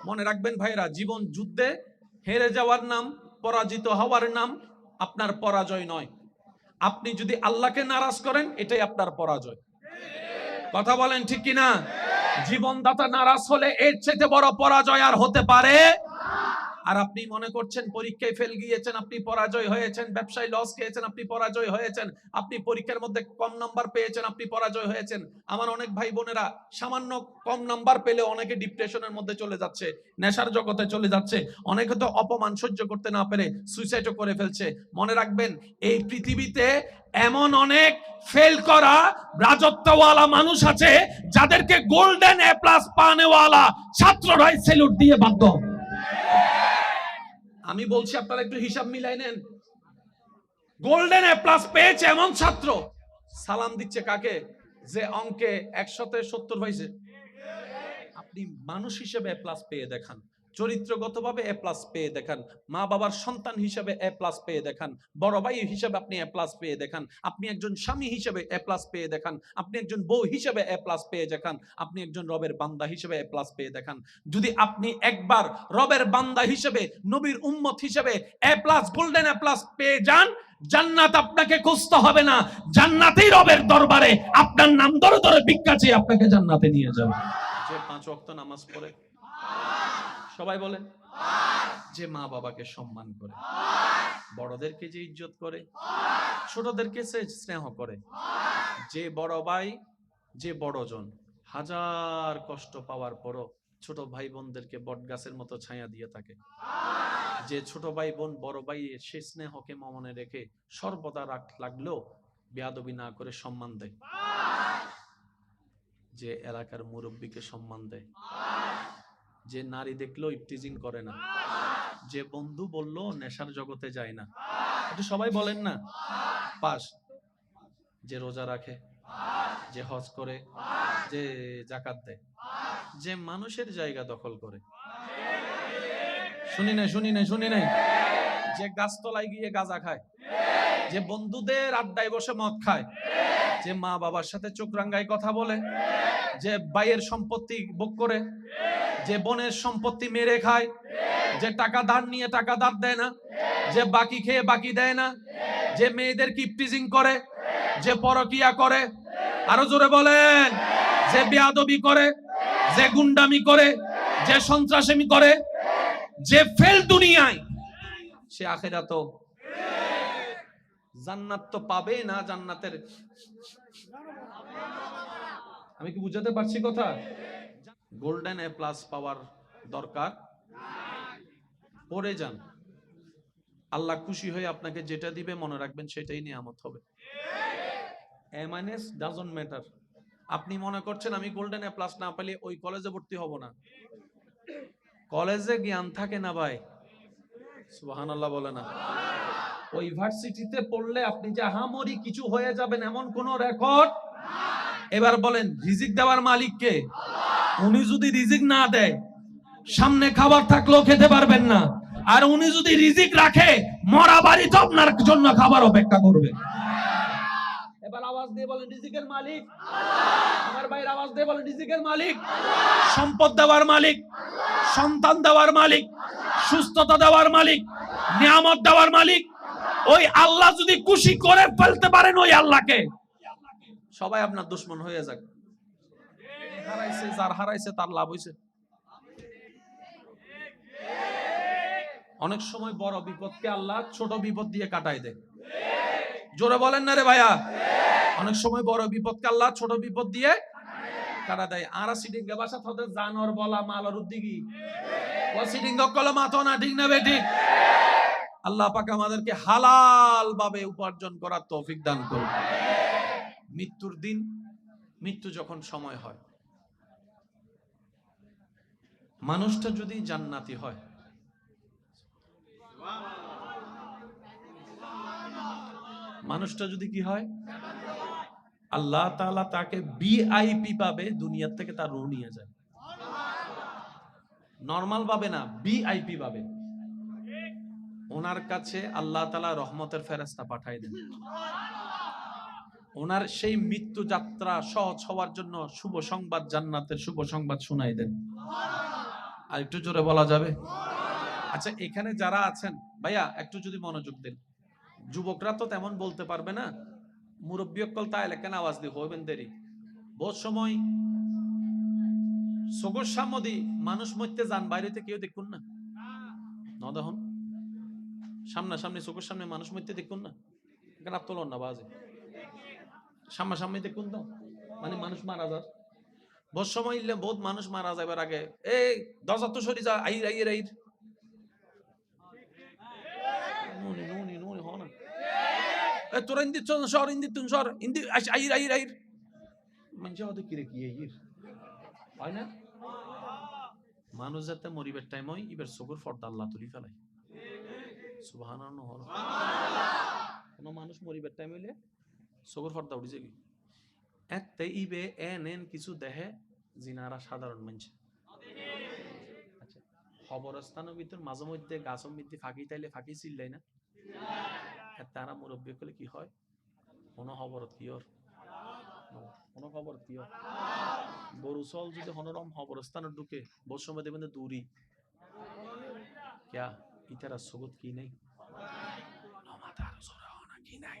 মনে রাখবেন ভাইরা, জীবন যুদ্ধে হেরে যাওয়ার নাম, পরাজিত হওয়ার নাম আপনার পরাজয় নয়। আপনি যদি আল্লাহকে নারাজ করেন, এটাই আপনার পরাজয়। কথা বলেন ঠিক কিনা? জীবনদাতা নারাজ হলে এর চাইতে বড় পরাজয় আর হতে পারে। আর আপনি মনে করছেন পরীক্ষায় ফেল গিয়েছেন, আপনি পরাজয় হয়েছেন, ব্যবসায় লস খেয়েছেন, আপনি পরাজয় হয়েছেন, আপনি পরীক্ষার মধ্যে কম নাম্বার পেয়েছেন, আপনি পরাজয় হয়েছেন। আমার অনেক ভাই বোনেরা সামান্য কম নাম্বার পেলে অনেকে ডিপ্রেশনের মধ্যে চলে যাচ্ছে, নেশার জগতে চলে যাচ্ছে, অনেকে তো অপমান সহ্য করতে না পেরে সুইসাইডও করে ফেলছে। মনে রাখবেন, এই পৃথিবীতে এমন অনেক ফেল করা রাজত্বওয়ালা মানুষ আছে যাদেরকে গোল্ডেন এ প্লাস পানেওয়ালা ছাত্ররাই স্যালুট দিয়ে বাধ্য। আমি বলছি আপনারা একটু হিসাব মিলাই নেন। গোল্ডেন এ প্লাস পেয়েছে এমন ছাত্র সালাম দিচ্ছে কাকে? যে অঙ্কে 100-70 পাইছে। আপনি মানুষ হিসেবে এ প্লাস পেয়ে দেখান, চরিত্রগতভাবে এ প্লাস পেয়ে দেখান, মা বাবার সন্তান হিসেবে এ প্লাস পেয়ে দেখান, বড় ভাই হিসেবে আপনি এ প্লাস পেয়ে দেখান, আপনি একজন স্বামী হিসেবে এ প্লাস পেয়ে দেখান, আপনি একজন বউ হিসেবে এ প্লাস পেয়ে দেখান, আপনি একজন রবের বান্দা হিসেবে এ প্লাস পেয়ে দেখান। যদি আপনি একবার রবের বান্দা হিসেবে, নবীর উম্মত হিসেবে এ প্লাস, গোল্ডেন এ প্লাস পেয়ে যান, জান্নাত আপনাকে খুঁজতে হবে না, জান্নাতেই রবের দরবারে আপনার নাম ধরে ধরে ভিক্ষা চেয়ে আপনাকে জান্নাতে নিয়ে যাবে। যে 5 ওয়াক্ত নামাজ পড়ে, সবাই বলেন, যে মা বাবাকে সম্মান করে, বড়দেরকে যে ইজ্জত করে, ছোটদেরকে সে স্নেহ করে, যে বড় ভাই, যে বড়জন হাজার কষ্ট পাওয়ার পরও ছোট ভাই বোনদেরকে বটগাছের মতো ছায়া দিয়ে থাকে, যে ছোট ভাই বোন বড় ভাই সে স্নেহকে মনে রেখে সর্বদা রাগ লাগলেও বেয়াদবি না করে সম্মান দেয়, যে এলাকার মুরব্বীকে সম্মান দেয়, যে নারী দেখলেও ইফটিজিং করে না, যে বন্ধু বললো নেশার জগতে যায় না, একটু সবাই বলেন না পাস, যে রোজা রাখে, যে হজ করে, যে যাকাত দেয়, যে মানুষের জায়গা দখল করে, শুনি নাই, যে গাছতলায় গিয়ে গাঁজা খায়, যে বন্ধুদের আড্ডায় বসে মদ খায়, যে মা বাবার সাথে চোখ রাঙ্গায় কথা বলে, যে ভাইয়ের সম্পত্তি ভোগ করে, যে বোনের সম্পত্তি মেরে খায়, যে টাকা ধার নিয়ে টাকা ধার দেয় না, যে বাকি খেয়ে বাকি দেয় না, যে মেয়েদের কিপটিজিং করে, যে পরকিয়া করে, আরো জোরে বলেন, যে বেয়াদবি করে, যে গুন্ডামি করে, যে সন্ত্রাসামি করে, যে ফেল দুনিয়ায়, সে আখিরাতেও জান্নাত তো পাবে না। জান্নাতের, আমি কি বুঝাতে পারছি কথা? গোল্ডেন এ প্লাস পাওয়ার দরকার পড়ে যান, আল্লাহ খুশি হয়ে আপনাকে যেটা দিবে মনে রাখবেন সেটাই নিয়ামত হবে। MNS doesn't matter. আপনি মনে করছেন আমি গোল্ডেন এ প্লাস না পেলে ওই কলেজে ভর্তি হব না, কলেজে জ্ঞান থাকে না ভাই, সুবহানাল্লাহ বলে না। ওই ইউনিভার্সিটিতে পড়লে আপনি যে হামরি কিছু হয়ে যাবেন এমন কোন রেকর্ড। এবার বলেন, রিজিক দেওয়ার মালিক কে? উনি যদি রিজিক না দেয়, সামনে খাবার থাকলেও খেতে পারবেন না, আর উনি যদি রিজিক রাখে, মরা বাড়ি তো আপনার জন্য খাবার অপেক্ষা করবে। এবার আওয়াজ দিয়ে বলেন, রিজিকের মালিক আমার ভাইয়ের, আওয়াজ দিয়ে বলেন, রিজিকের মালিক, সম্পদ দেওয়ার মালিক, সন্তান দেওয়ার মালিক, সুস্থতা দেওয়ার মালিক, নিয়ামত দেওয়ার মালিক। ওই আল্লাহ যদি খুশি করে ফেলতে পারেন ওই আল্লাহকে, সবাই আপনার দুশমন হয়ে যাক। হারাইছে যার হারাইছে তার লাভ হইছে। অনেক সময় বড় বিপদকে আল্লাহ ছোট বিপদ দিয়ে কাটাই দেয়। জোরে বলেন না রে ভাইয়া। অনেক সময় বড় বিপদকে আল্লাহ ছোট বিপদ দিয়ে কাটা দেয়। আর সিডিঙ্গা ভাষা থতে জানোয়ার বলা মালর উদ্দিগি ও সিডিঙ্গ কলমা তো না, ঠিক না বেঠিক? আল্লাহ পাক আমাদেরকে হালাল ভাবে উপার্জন করার তৌফিক দান করুন। মৃত্যুর দিন, মৃত্যু যখন সময় হয়, মানুষটা যদি জান্নাতি হয়, মানুষটা যদি কি হয়, আল্লাহ তাআলা তাকে ভিআইপি পাবে, দুনিয়ার থেকে তার রূহ নিয়ে যায়। নরমাল পাবে না, ভিআইপি পাবে। ওনার কাছে আল্লাহ তাআলা রহমতের ফেরেশতা পাঠায় দেন, ওনার সেই মৃত্যু যাত্রা সহজ হওয়ার জন্য শুভ সংবাদ, জান্নাতের শুভ সংবাদ শোনাই দেন। আর একটু জোরে বলা যাবে? আচ্ছা, এখানে যারা আছেন ভাইয়া একটু যদি মনোযোগ দেন। যুবকরা তো তেমন বলতে পারবে না, মুরব্বী অকল তা এলাকান আওয়াজ দিয়ে হইবেন দেরি। বহুত সময় সগর সামদি মানুষ মরতে যান, বাইরেতে কেউ দেখুন না, দেখুন সামনাসামনি চোখের সামনে মানুষ মরতে দেখুন না, এখানে আত্মলন না বাজে সামনাসামনি দেখুন তো, মানে মানুষ মারা যায়। বহুত সময় ইলে বহুত মানুষ মারা যাবার আগে এই দরজা তো সরি যা, আইর আইর আইর নুনি নুনি নুনি হ না, এ তোরা ইন্দি চল সর, ইন্দি তুন সর, ইন্দি আইর আইর আইর মানুষ আমাদের কিরে কি আইর হয় না। মানুষ যাতে মরিবার টাইম হয় ইবার চোখের পর্দা আল্লাহ তুলি ফেলাই। সুবহানাল্লাহ। কোন মানুষ মরিবার টাইম হইলে চোখের পর্দা উঠে যাবি, এতে ইবে এন কিছু দেহে জিনারা সাধারণ মানুষ। আচ্ছা, খবরস্থানের ভিতর মাঝে মধ্যে গাছের মধ্যে ফাঁকি তাইলে ফাঁকি চিল্লাই না, তারা মুরব্বী করলে কি হয়, কোনো খবর কিয়র, কোনো খবর কিয়র গরু চল যদি হনরম খবরস্থানে ঢুকে বহু সময় দেবেন দূরি ক্যা ইতারা সবুত কি নেই কি নাই।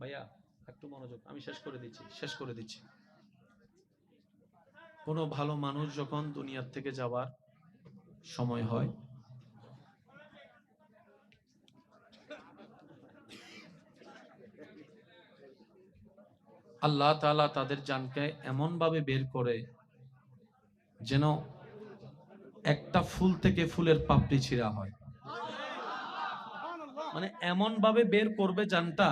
ভাইয়া একটু মনোযোগ, আমি শেষ করে দিচ্ছি। কোনো ভালো মানুষ যখন দুনিয়ার থেকে যাবার সময় হয়, আল্লাহ তাআলা তাদের জানকে এমন ভাবে বের করে যেন একটা ফুল থেকে ফুলের পাপড়ি ছিঁড়া হয়, মানে এমন ভাবে বের করবে জানটা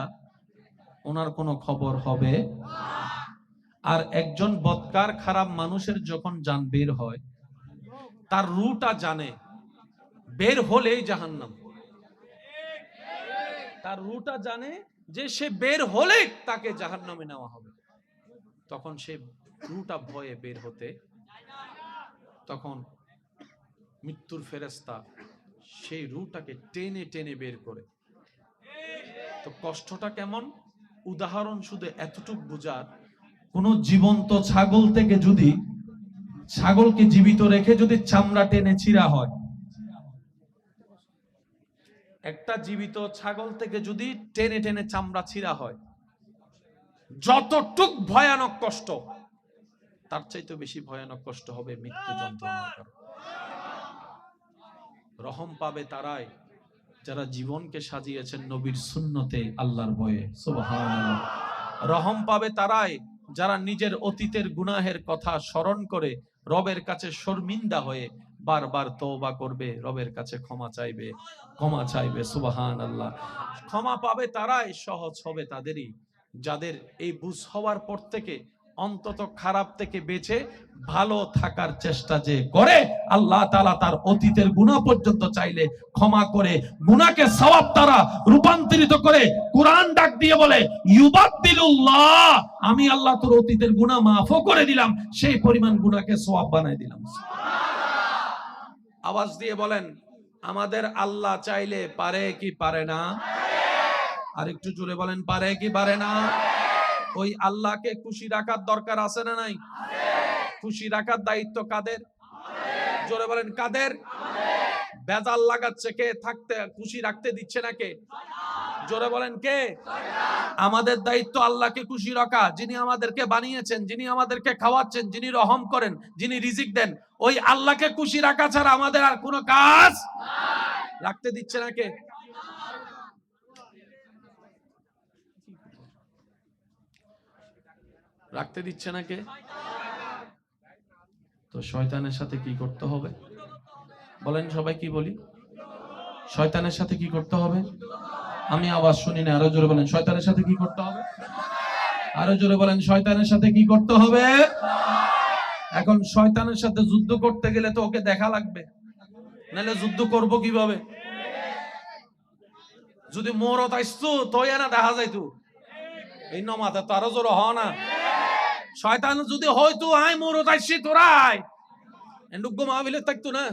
ওনার কোনো খবর হবে। আর একজন বদকার খারাপ মানুষের যখন জান বের হয়, তার রুটা জানে বের হলেই জাহান্নাম, তার রুটা জানে যে সে বের হলে তাকে জাহান্নামে নেওয়া হবে। তখন সে রুটা ভয়ে বের হতে, তখন মৃত্যুর ফেরেশতা সেই রুটাকে টেনে টেনে বের করে। তো কষ্টটা কেমন, উদাহরণ শুধু এতটুক বুঝার, কোন জীবন্ত ছাগল থেকে যদি ছাগলকে জীবিত রেখে যদি চামড়া টেনে ছিঁড়া হয়, একটা জীবিত ছাগল থেকে যদি টেনে টেনে চামড়া ছিঁড়া হয়, যতটুক ভয়ানক কষ্ট তার চাইতে বেশি ভয়ানক কষ্ট হবে মৃত্যু যন্ত্রণার কারণে। রহম পাবে তারাই যারা জীবনকে সাজিয়েছেন নবীর সুন্নতে আল্লাহর ভয়ে। সুবহানাল্লাহ। রহম পাবে তারাই যারা নিজের অতীতের গুনাহের কথা স্মরণ করে রবের কাছে শর্মিন্দা হয়ে বারবার তওবা করবে, রবের কাছে ক্ষমা চাইবে। সুবহানাল্লাহ। ক্ষমা পাবে তারাই, সহজ হবে তাদেরই যাদের এই বুঝ হওয়ার পর থেকে অন্তত খারাপ থেকে বেঁচে ভালো থাকার চেষ্টা যে করে, আল্লাহ তাআলা তার অতীতের গুনাহ পর্যন্ত চাইলে ক্ষমা করে গুনাহকে সওয়াব দ্বারা রূপান্তরিত করে। কুরআন ডাক দিয়ে বলে ইউবাদদিলুল্লাহ, আমি আল্লাহ তোর অতীতের গুনাহ মাফও করে দিলাম, সেই পরিমাণ গুনাহকে সওয়াব বানাই দিলাম। আওয়াজ দিয়ে বলেন আমাদের আল্লাহ চাইলে পারে কি পারে না? আর একটু জোরে বলেন পারে কি পারে না? ওই আল্লাহকে খুশি রাখার দরকার আছে না নাই? খুশি রাখার দায়িত্ব কাদের? জোরে বলেন কাদের? বেজাল লাগাচ্ছে কে? থাকতে খুশি রাখতে দিচ্ছে না কে? জোরে বলেন কে? আমাদের দায়িত্ব আল্লাহকে খুশি রাখা, যিনি আমাদেরকে বানিয়েছেন, যিনি আমাদেরকে খাওয়াচ্ছেন, যিনি রহম করেন, যিনি রিজিক দেন, ওই আল্লাহকে খুশি রাখা ছাড়া আমাদের আর কোনো কাজ রাখতে দিচ্ছে না কে? রাখতে দিচ্ছে না কে? তো শয়তানের সাথে কি করতে হবে বলেন? সবাই কি বলি? শয়তানের সাথে কি করতে হবে? আমি আওয়াজ শুনি না, আরো জোরে বলেন শয়তানের সাথে কি করতে হবে? আরো জোরে বলেন শয়তানের সাথে কি করতে হবে? এখন শয়তানের সাথে যুদ্ধ করতে গেলে তো ওকে দেখা লাগবে, নাহলে যুদ্ধ করব কিভাবে? যদি মোরত আইসতো তোই না দেখা যাইতো, এই নমাতে তো আরো জোরে হ না। শয়তান যদি হয়তো আই মোরত আইসি তোরাই এন্ডুগ্গো মাহফিলে থাকতো না,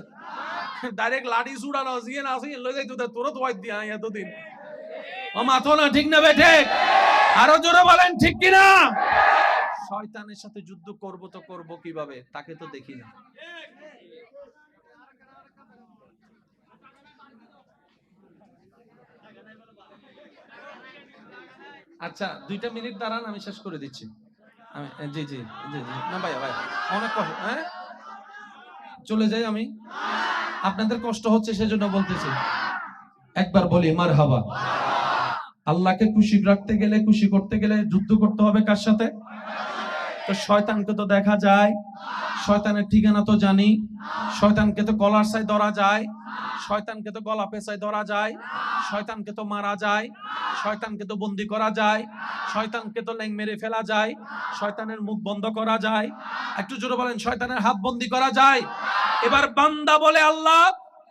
ডাইরেক্ট লাড়ি ছুড়ানো জিয়ে না আসি লই যাইতো, তোরা তো ওয়াই দিয়া এতদিন ও মাথো না, ঠিক না বেঠে? আরো জোরে বলেন ঠিক কিনা? শয়তানের সাথে যুদ্ধ করব তো করব কিভাবে, তাকে তো দেখি না। আচ্ছা 2টা মিনিট দাঁড়ান, আমি শেষ করে দিচ্ছি। জি জি জি জি না ভাই ভাই, অনেক কষ্ট। হ্যাঁ চলে যাই আমি, আপনাদের কষ্ট হচ্ছে সেজন্য বলতেছি। একবার বলি মারহাবা। আল্লাহকে খুশি রাখতে গেলে, খুশি করতে গেলে যুদ্ধ করতে হবে কার সাথে? তো শয়তানকে তো দেখা যায়, শয়তানের ঠিকানা তো জানি, শয়তানকে তো গলার সাই ধরা যায়, শয়তানকে তো গলা পেঁচায় ধরা যায়, শয়তানকে তো মারা যায়, শয়তানকে তো বন্দি করা যায়, শয়তানকে তো ল্যাং মেরে ফেলা যায়, শয়তানের মুখ বন্ধ করা যায়। একটু জোরে বলেন, শয়তানের হাত বন্দি করা যায়। এবার বান্দা বলে আল্লাহ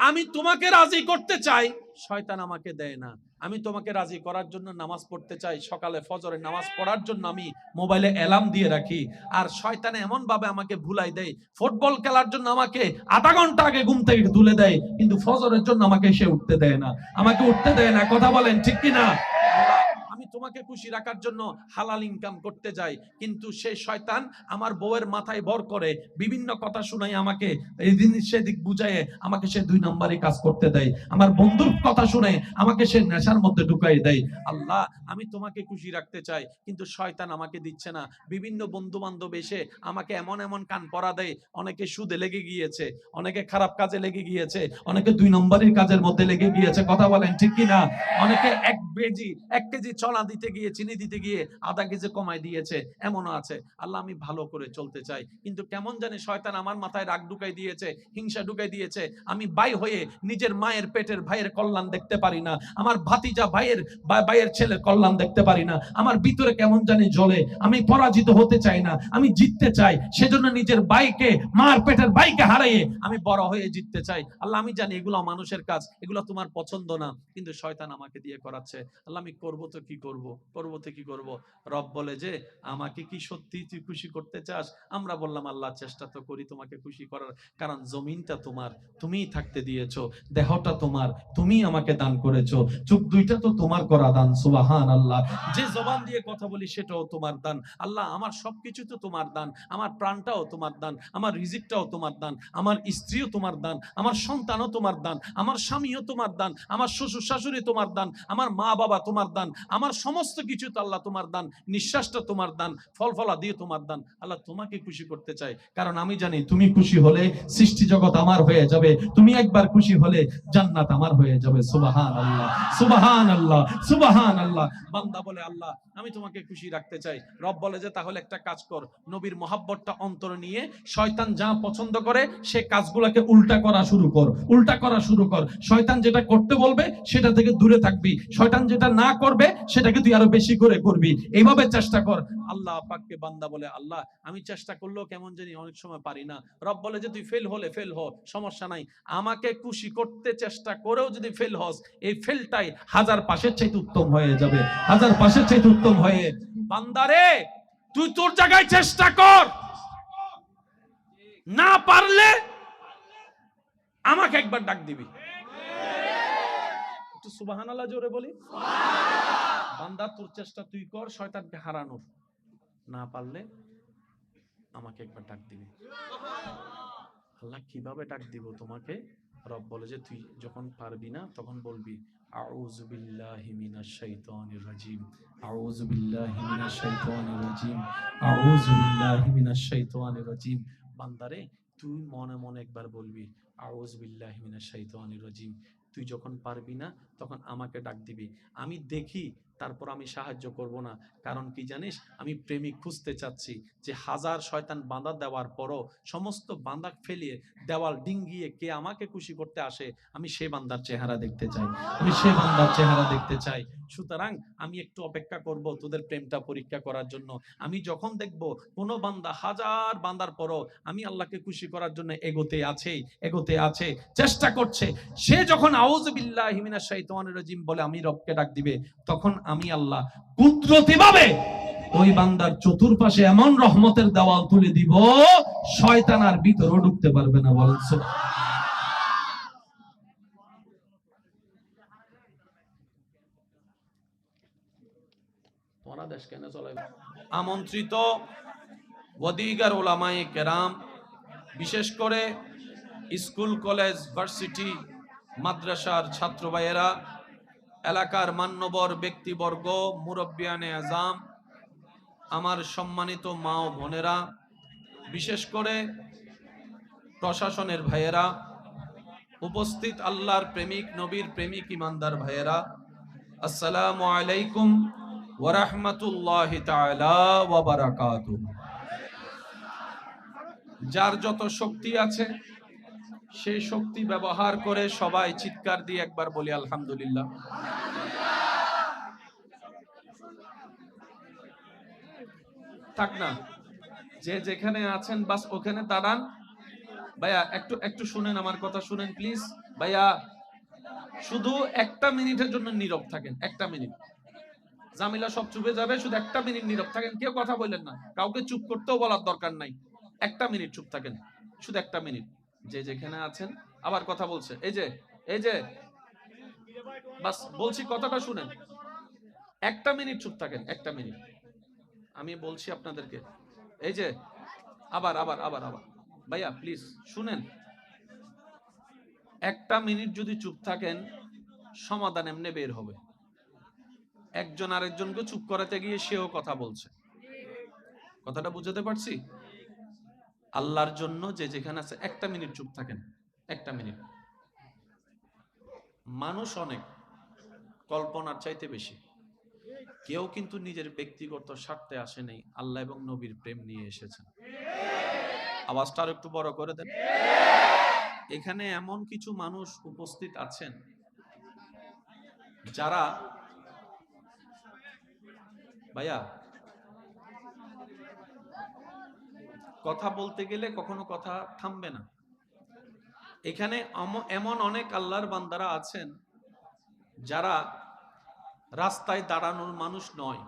আমি তোমাকে রাজি করতে চাই, শয়তান আমাকে দেয় না। আমি তোমাকে রাজি করার জন্য নামাজ পড়তে চাই, সকালে ফজরের নামাজ পড়ার জন্য আমি মোবাইলে অ্যালার্ম দিয়ে রাখি, আর শয়তানে এমন ভাবে আমাকে ভুলাই দেয়, ফুটবল খেলার জন্য আমাকে আধা ঘন্টা আগে ঘুম থেকে তুলে দেয়, কিন্তু ফজরের জন্য আমাকে সে উঠতে দেয় না, আমাকে উঠতে দেয় না। কথা বলেন ঠিক কিনা? আমি তোমাকে খুশি রাখার জন্য হালাল ইনকাম করতে যাই, কিন্তু সেই শয়তান আমার বউয়ের মাথায় ভর করে বিভিন্ন কথা শুনাই, আমাকে এই জিনিস সেদিক বুঝায় আমাকে সে 2 নম্বরই কাজ করতে দেয়, আমার বন্ধুর কথা শুনে আমাকে সে নেশার মধ্যে ঢুকাই দেয়। আল্লাহ আমি তোমাকে খুশি রাখতে চাই, কিন্তু শয়তান আমাকে দিচ্ছে না। বিভিন্ন বন্ধু বান্ধব এসে আমাকে এমন এমন কান পরা দেয়, অনেকে সুদে লেগে গিয়েছে, অনেকে খারাপ কাজে লেগে গিয়েছে, অনেকে 2 নম্বরের কাজের মধ্যে লেগে গিয়েছে। কথা বলেন ঠিক কিনা? অনেকে 1 কেজি চলা দিতে গিয়ে, চিনি দিতে গিয়ে আধা কেজি কমাই দিয়েছে, এমনও আছে। আল্লাহ আমি ভালো করে চলতে চাই, কিন্তু কেমন জানি শয়তান আমার মাথায় রাগ ঢুকাই দিয়েছে, হিংসা ঢুকাই দিয়েছে। আমি বাই হয়ে নিজের মায়ের পেটের ভাইয়ের কল্যাণ দেখতে পারি না, আমার ভাতিজা ভাইয়ের ছেলের কল্যাণ দেখতে পারি না, আমার ভিতরে কেমন জানি জ্বলে। আমি পরাজিত হতে চাই না, আমি জিততে চাই। সেজন্য নিজের ভাইকে, মার পেটের ভাইকে হারিয়ে আমি বড় হয়ে জিততে চাই। আল্লাহ আমি জানি এগুলো মানুষের কাজ, এগুলো তোমার পছন্দ না, কিন্তু শয়তান আমাকে দিয়ে করাচ্ছে। আল্লাহ আমি করবো তো কি করব, করবো তো কি করব। রব বলে যে আমাকে কি সত্যি তুই খুশি করতে চাস? আমরা বললাম আল্লাহ চেষ্টা তো করি তোমাকে খুশি করার, কারণ জমিনটা তোমার, তুমিই থাকতে দিয়েছো, দেহটা তোমার, তুমি আমাকে দান করেছো, চোখ 2টা তো তোমার করা দান। সুবহান আল্লাহ। যে জবান দিয়ে কথা বলি সেটাও তোমার দান। আল্লাহ আমার সবকিছু তো তোমার দান, আমার প্রাণটাও তোমার দান, আমার রিজিকটাও তোমার দান, আমার স্ত্রীও তোমার দান, আমার সন্তানও তোমার দান, আমার স্বামীও তোমার দান, আমার শ্বশুর শাশুড়ি তোমার দান, আমার মা বাবা তোমার দান, আমার সমস্ত কিছু তো আল্লাহ তোমার দান, নিঃশ্বাসটা তোমার দান, ফল ফলা দিয়ে তোমার দান। আল্লাহ তোমাকে খুশি করতে চাই, কারণ আমি জানি তুমি খুশি হলে সৃষ্টি জগৎ আমার হয়ে যাবে, তুমি একবার খুশি হলে জান্নাত আমার হয়ে যাবে। সুবহান আল্লাহ, সুবহান আল্লাহ, সুবহান আল্লাহ। বান্দা বলে আল্লাহ আমি তোমাকে খুশি রাখতে চাই। রব বলে যে তাহলে একটা কাজ কর, নবীর মহাব্বতটা অন্তরে নিয়ে শয়তান যা পছন্দ করে সে কাজগুলোকে উল্টা করা শুরু কর, উল্টা করা শুরু কর। শয়তান যেটা করতে বলবে সেটা থেকে দূরে থাকবি, শয়তান যেটা না করবে সেটাকে তুই আরো বেশি করে করবি, এইভাবে চেষ্টা কর। আল্লাহ পাককে বান্দা বলে আল্লাহ আমি চেষ্টা করলেও কেমন জানি অনেক সময় পারি না। রব বলে যে তুই ফেল হলে ফেল হ, সমস্যা নাই, আমাকে খুশি করতে চেষ্টা করেও যদি ফেল হস, এই ফেলটাই 1000 পাশের চাইতে উত্তম হয়ে যাবে, 1000 পাশের চাইতে উত্তম হয়ে। বান্দারে তুই তোর জায়গায় চেষ্টা কর, না পারলে আমাকে একবার ডাক দিবি। একটু সুবহানাল্লাহ জোরে বলি। বান্দা তোর চেষ্টা তুই কর শয়তানকে হারানোর, না পারলে আমাকে একবার ডাক দিবি। আল্লাহ কিভাবে ডাক দিব তোমাকে? রব বলে যে তুই যখন পারবি না তখন বলবি আউযু বিল্লাহি মিনাশ শাইতানির রাজিম, আউযু বিল্লাহি মিনাশ শাইতানির রাজিম, আউযু বিল্লাহি মিনাশ শাইতানির রাজিম। বান্দারে তুই মনে মনে একবার বলবি আউযু বিল্লাহি মিনাশ শাইতানির রাজিম। তুই যখন পারবি না তখন আমাকে ডাক দিবি, আমি দেখি, তারপর আমি সাহায্য করব না। কারণ কি জানিস, আমি প্রেমিক খুঁজতে চাচ্ছি, যে 1000 শয়তান বাঁধা দেওয়ার পরও সমস্ত বাঁধা ফেলিয়ে দেওয়াল ডিঙ্গিয়ে কে আমাকে খুশি করতে আসে, আমি সে বান্দার চেহারা দেখতে চাই, আমি সে বান্দার চেহারা দেখতে চাই। সুতরাং আমি একটু অপেক্ষা করব তোদের প্রেমটা পরীক্ষা করার জন্য। আমি যখন দেখব কোনো বান্দা 1000 বান্দার পরও আমি আল্লাহকে খুশি করার জন্য এগোতে আছে, এগোতে আছে, চেষ্টা করছে, সে যখন আউযু বিল্লাহি মিনাশ শাইতানির রাজিম বলে আমি রবকে ডাক দিবে, তখন আমি আল্লাহ কুদরতি ভাবে ওই বান্দার চতুর্পাশে এমন রহমতের দেওয়াল তুলে দিব, শয়তান আর ভিতরে ঢুকতে পারবে না। বলেন সুবহানাল্লাহ। তোমরা দেশ কেন চলে আমন্ত্রিত ওয়াদিগার ওলামায়ে কেরাম, বিশেষ করে স্কুল, কলেজ, ভার্সিটি, মাদ্রাসার ছাত্র ভাইয়েরা, এলাকার মান্যবর ব্যক্তিবর্গ, মুরব্বিয়ানে আজাম, আমার সম্মানিত মা ও বোনেরা, বিশেষ করে প্রশাসনের ভাইয়েরা, উপস্থিত আল্লাহর প্রেমিক, নবীর প্রেমিক, ইমানদার ভাইয়েরা, আসসালামু আলাইকুম ওয়া রাহমাতুল্লাহি তাআলা ওয়া বারাকাতুহু। যার যত শক্তি আছে সেই শক্তি ব্যবহার করে সবাই চিৎকার দিয়ে একবার বলি আলহামদুলিল্লাহ। থাক না, যে যেখানে আছেন বাস ওখানে দাঁড়ান। ভাইয়া একটু একটু শুনেন, আমার কথা শুনেন প্লিজ। ভাইয়া শুধু একটা মিনিটের জন্য নীরব থাকেন, একটা মিনিট। জামিলা সব চুপে যাবে, শুধু একটা মিনিট নীরব থাকেন, কেউ কথা বললেন না, কাউকে চুপ করতেও বলার দরকার নাই। একটা মিনিট চুপ থাকেন, শুধু একটা মিনিট। যে যেখানে আছেন, আবার কথা বলছে, এই যে বাস বলছি, কথাটা শুনেন। একটা মিনিট চুপ থাকেন, একটা মিনিট আমি বলছি আপনাদেরকে। এই যে আবার আবার আবার আবার ভাইয়া প্লিজ শুনেন। একটা মিনিট যদি চুপ থাকেন, সমাধান এমনি বের হবে। একজন আরেকজনকে চুপ করাতে গিয়ে সেও কথা বলছে। কথাটা বুঝাতে পারছি? আল্লাহর জন্য যে যেখানে আছে একটা মিনিট চুপ থাকেন, একটা মিনিট। মানুষ অনেক, কল্পনার চাইতে বেশি। কেউ কিন্তু নিজের ব্যক্তিগত স্বার্থে আসে নাই, আল্লাহ এবং নবীর প্রেম নিয়ে এসেছেন। আওয়াজটা আর একটু বড় করে দেন। এখানে এমন কিছু মানুষ উপস্থিত আছেন যারা, ভাইয়া কথা বলতে গেলে কখনো কথা থামবে না। এখানে এমন অনেক আল্লাহর বান্দারা আছেন যারা রাস্তায় দাঁড়ানোর মানুষ নয়,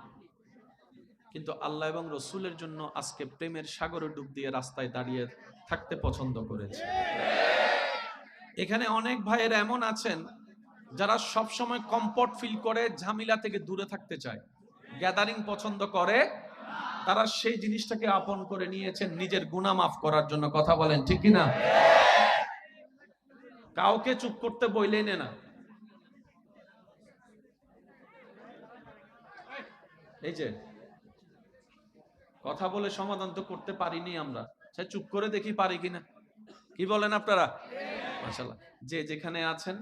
কিন্তু আল্লাহ এবং রসুলের জন্য আজকে প্রেমের সাগরে ডুব দিয়ে রাস্তায় দাঁড়িয়ে থাকতে পছন্দ করেছে। এখানে অনেক ভাইয়েরা এমন আছেন যারা সব সময় কমফর্ট ফিল করে, ঝামেলা থেকে দূরে থাকতে চায়, গ্যাদারিং পছন্দ করে। তারা সেই জিনিসটাকে আপন করে নিয়েছেন নিজের গুনাহ মাফ করার জন্য। কথা বলেন ঠিক কিনা? কাউকে চুপ করতে বইলেই না। এই যে কথা বলে সমাধান তো করতে পারিনি আমরা, সে চুপ করে দেখি পারি কিনা। কি বলেন আপনারা? মাশাআল্লাহ। যে যেখানে আছেন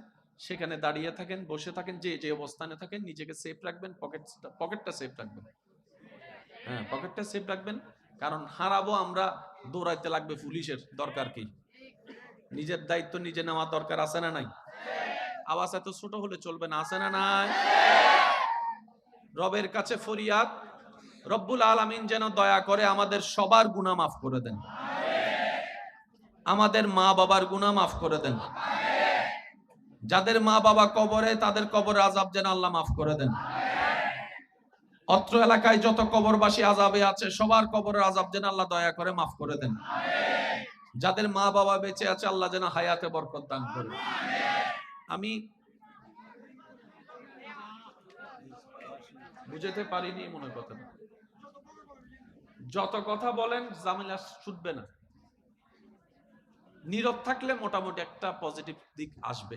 সেখানে দাঁড়িয়ে থাকেন, বসে থাকেন, যে যে অবস্থানে থাকেন নিজেকে সেফ রাখবেন, পকেটটা সেফ রাখবেন। হ্যাঁ, পকেটটা সেফ রাখবেন, কারণ হারাবো আমরা, দৌড়াইতে লাগবে পুলিশের, দরকার কি? নিজের দায়িত্ব নিজে নেওয়ার দরকার আছে না নাই? আওয়াজ এত ছোট হলে চলবে না, আছে না নাই? রবের কাছে ফরিয়াদ, রব্বুল আলামিন যেন দয়া করে আমাদের সবার গুনাহ মাফ করে দেন, আমাদের মা বাবার গুনাহ মাফ করে দেন। যাদের মা বাবা কবরে, তাদের কবরের আযাব যেন আল্লাহ মাফ করে দেন। অত্র এলাকায় যত কবরবাসী আযাবে আছে, সবার কবরের আযাব যেন আল্লাহ দয়া করে মাফ করে দেন। যাদের মা বাবা বেঁচে আছে, আল্লাহ যেন হায়াতে বরকত দান করে। আমি বুঝাতে পারিনি মনে কথা। যত কথা বলেন ঝামেলা ছুটবে না, নীরব থাকলে মোটামুটি একটা পজিটিভ দিক আসবে।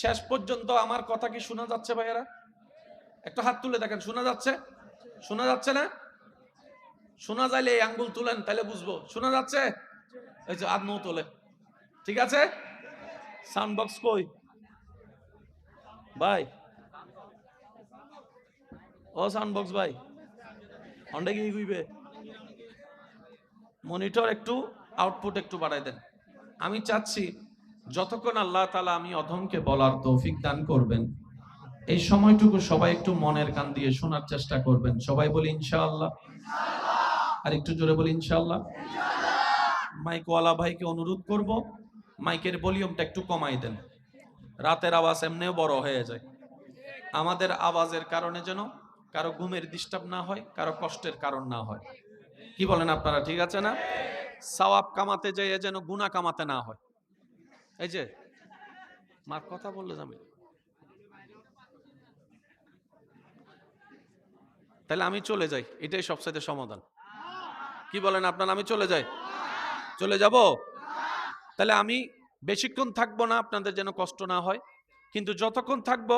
শেষ পর্যন্ত আমার কথা কি শোনা যাচ্ছে ভাইয়েরা? একটু হাত তুলে দেখেন, শোনা যাচ্ছে? শোনা যাচ্ছে না? শোনা যাইলে এই আঙ্গুল তুলেন, তাহলে বুঝবো শোনা যাচ্ছে। এই যে আদমও তোলে, ঠিক আছে। সাউন্ড বক্স কই ভাই? ও সাউন্ড বক্স ভাই, অন্ডে কি কইবে? মনিটর একটু, আউটপুট একটু বাড়াই দেন। আমি চাচ্ছি যতক্ষণ আল্লাহ তাআলা আমি অধমকে বলার তৌফিক দান করবেন, এই সময়টুকু সবাই একটু মনের কান দিয়ে শোনার চেষ্টা করবেন। সবাই বলি ইনশাআল্লাহ। আর একটু জোরে বলি ইনশাআল্লাহ। মাইকওয়ালা ভাইকে অনুরোধ করব, মাইকের ভলিউমটা একটু কমাই দেন। রাতের আওয়াজ এমনিও বড় হয়ে যায়। আমাদের আওয়াজের কারণে যেন কারো ঘুমের ডিস্টার্ব না হয়, কারো কষ্টের কারণ না হয়। কি বলেন আপনারা? ঠিক আছে না? সওয়াব কামাতে যাইয়ে যেন গুনাহ কামাতে না হয়। এই যে মার কথা বললে যাবে। তাহলে আমি চলে যাই, এটাই সবচেয়ে সমাধান। কি বলেন আপনারা? আমি চলে যাই, চলে যাব? তাহলে আমি বেশিক্ষণ থাকবো না, আপনাদের যেন কষ্ট না হয়, কিন্তু যতক্ষণ থাকবো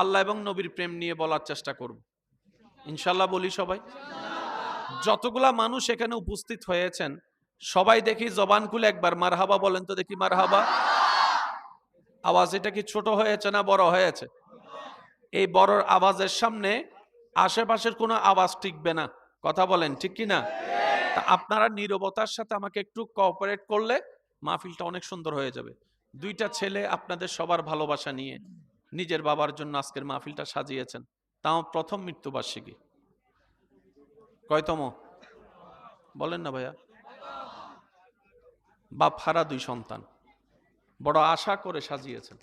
আল্লাহ এবং নবীর প্রেম নিয়ে বলার চেষ্টা করব ইনশাল্লাহ। বলি সবাই, যতগুলা মানুষ এখানে উপস্থিত হয়েছেন সবাই দেখি জবান খুলে একবার মারহাবা বলেন তো দেখি, মারহাবা। আওয়াজ এটা কি ছোট হয়েছে না বড় হয়েছে? এই বড় আওয়াজের সামনে আশেপাশের কোনো আওয়াজ টিকবে না, কথা বলেন ঠিক কি না? তা আপনারা নীরবতার সাথে আমাকে একটু কোঅপারেট করলে মাহফিলটা অনেক সুন্দর হয়ে যাবে। দুইটা ছেলে আপনাদের সবার ভালোবাসা নিয়ে নিজের বাবার জন্য আজকের মাহফিলটা সাজিয়েছেন, তাও প্রথম মৃত্যুবার্ষিকী। কয়তম বলেন না ভাইয়া? বাপ হারা দুই সন্তান, বড় আশা করে সাজিয়েছেন।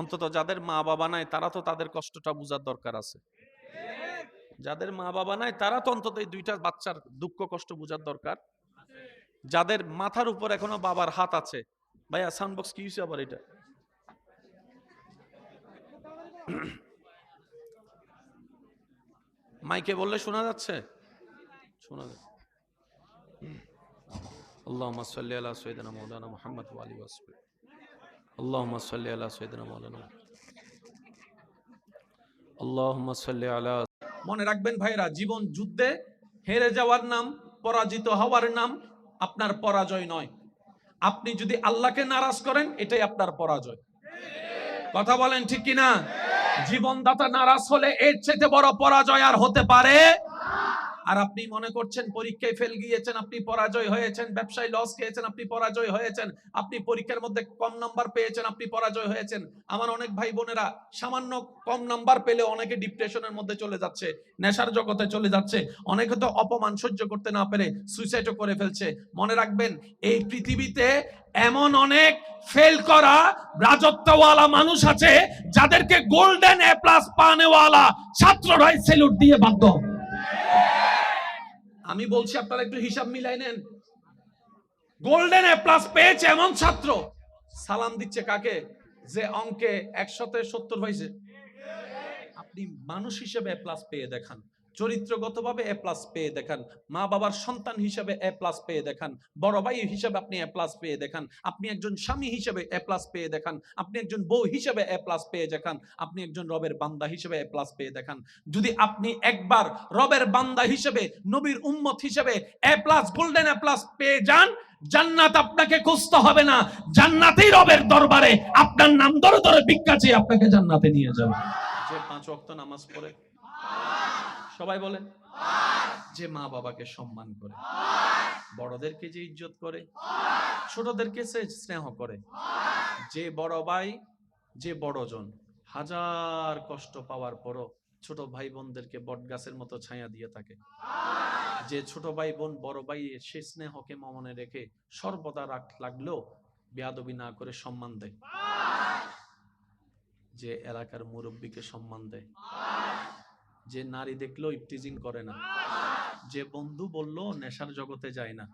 অন্তত যাদের মা বাবা নাই তারা তো তাদের কষ্টটা বোঝার দরকার আছে। যাদের মা বাবা নাই তারা তো অন্তত এই দুইটা বাচ্চার দুঃখ কষ্ট বোঝার দরকার। যাদের মাথার উপর এখনো বাবার হাত আছে, ভাইয়া সাউন্ড বক্স কি হয়েছে আবার? এটা মাইকে বললে শোনা যাচ্ছে? শোনা যাচ্ছে। আল্লাহুম্মা সাল্লি আলা সাইয়্যিদিনা মাওলানা মুহাম্মদ ওয়া আলিহি ওয়া সাহবিহি। আল্লাহুম্মা সাল্লি আলা সাইয়্যিদিনা মাওলানা। আল্লাহুম্মা সাল্লি আলা। মনে রাখবেন ভাইরা, জীবন যুদ্ধে হেরে যাওয়ার নাম, পরাজিত হওয়ার নাম আপনার পরাজয় নয়। আপনি যদি আল্লাহকে নারাজ করেন এটাই আপনার পরাজয়। কথা বলেন ঠিক কি না? জীবনদাতা নারাজ হলে এর চেয়ে বড় পরাজয় আর হতে পারে? আর আপনি মনে করছেন পরীক্ষায় ফেল গিয়েছেন, আপনি পরাজয় হয়েছেন, ব্যবসায় লস খেয়েছেন, আপনি পরাজয় হয়েছেন, আপনি পরীক্ষার মধ্যে কম নাম্বার পেয়েছেন, আপনি পরাজয় হয়েছেন। আমার অনেক ভাই বোনেরা সামান্য কম নাম্বার পেলে অনেকে ডিপ্রেশনের মধ্যে চলে যাচ্ছে, নেশার জগতে চলে যাচ্ছে, অনেকে তো অপমান সহ্য করতে না পেরে সুইসাইডও করে ফেলছে। মনে রাখবেন, এই পৃথিবীতে এমন অনেক ফেল করা রাজত্বওয়ালা মানুষ আছে যাদেরকে গোল্ডেন এ প্লাস পানেওয়ালা ছাত্ররাই স্যালুট দিয়ে বাধ্য। আমি বলছি আপনারা একটু হিসাব মিলাই নেন। গোল্ডেন এ প্লাস পেয়েছে এমন ছাত্র সালাম দিচ্ছে কাকে? যে অঙ্কে 100-70 পাইছে। আপনি মানুষ হিসেবে এ প্লাস পেয়ে দেখান, চরিত্রগতভাবে এ প্লাস পেয়ে দেখান, মা বাবার সন্তান হিসেবে এ প্লাস পেয়ে দেখান, বড় ভাই হিসেবে আপনি এ প্লাস পেয়ে দেখান, আপনি একজন স্বামী হিসেবে এ প্লাস পেয়ে দেখান, আপনি একজন বউ হিসেবে এ প্লাস পেয়ে দেখান, আপনি একজন রবের বান্দা হিসেবে এ প্লাস পেয়ে দেখান। যদি আপনি একবার রবের বান্দা হিসেবে, নবীর উম্মত হিসেবে এ প্লাস, গোল্ডেন এ প্লাস পেয়ে যান, জান্নাত আপনাকে খুঁজতে হবে না, জান্নাতেই রবের দরবারে আপনার নাম ধরে ধরে ভিক্ষা চেয়ে আপনাকে জান্নাতে নিয়ে যাবে। যে 5 ওয়াক্ত নামাজ পড়ে, সবাই বলেন, যে মা বাবাকে সম্মান করে, বড়দেরকে যে ইজ্জত করে, ছোটদেরকে সে স্নেহ করে, যে বড় ভাই, যে বড়জন হাজার কষ্ট পাওয়ার পরও ছোট ভাই বোনদেরকে বটগাছের মতো ছায়া দিয়ে থাকে, যে ছোট ভাই বোন বড় ভাই সে স্নেহকে মনে রেখে সর্বদা লাগলেও বেয়াদবি না করে সম্মান দেয়, যে এলাকার মুরব্বীকে সম্মান দেয়, যে নারী দেখলেও ইফটিজিং করে না, যে বন্ধু বললো নেশার জগতে যায় না,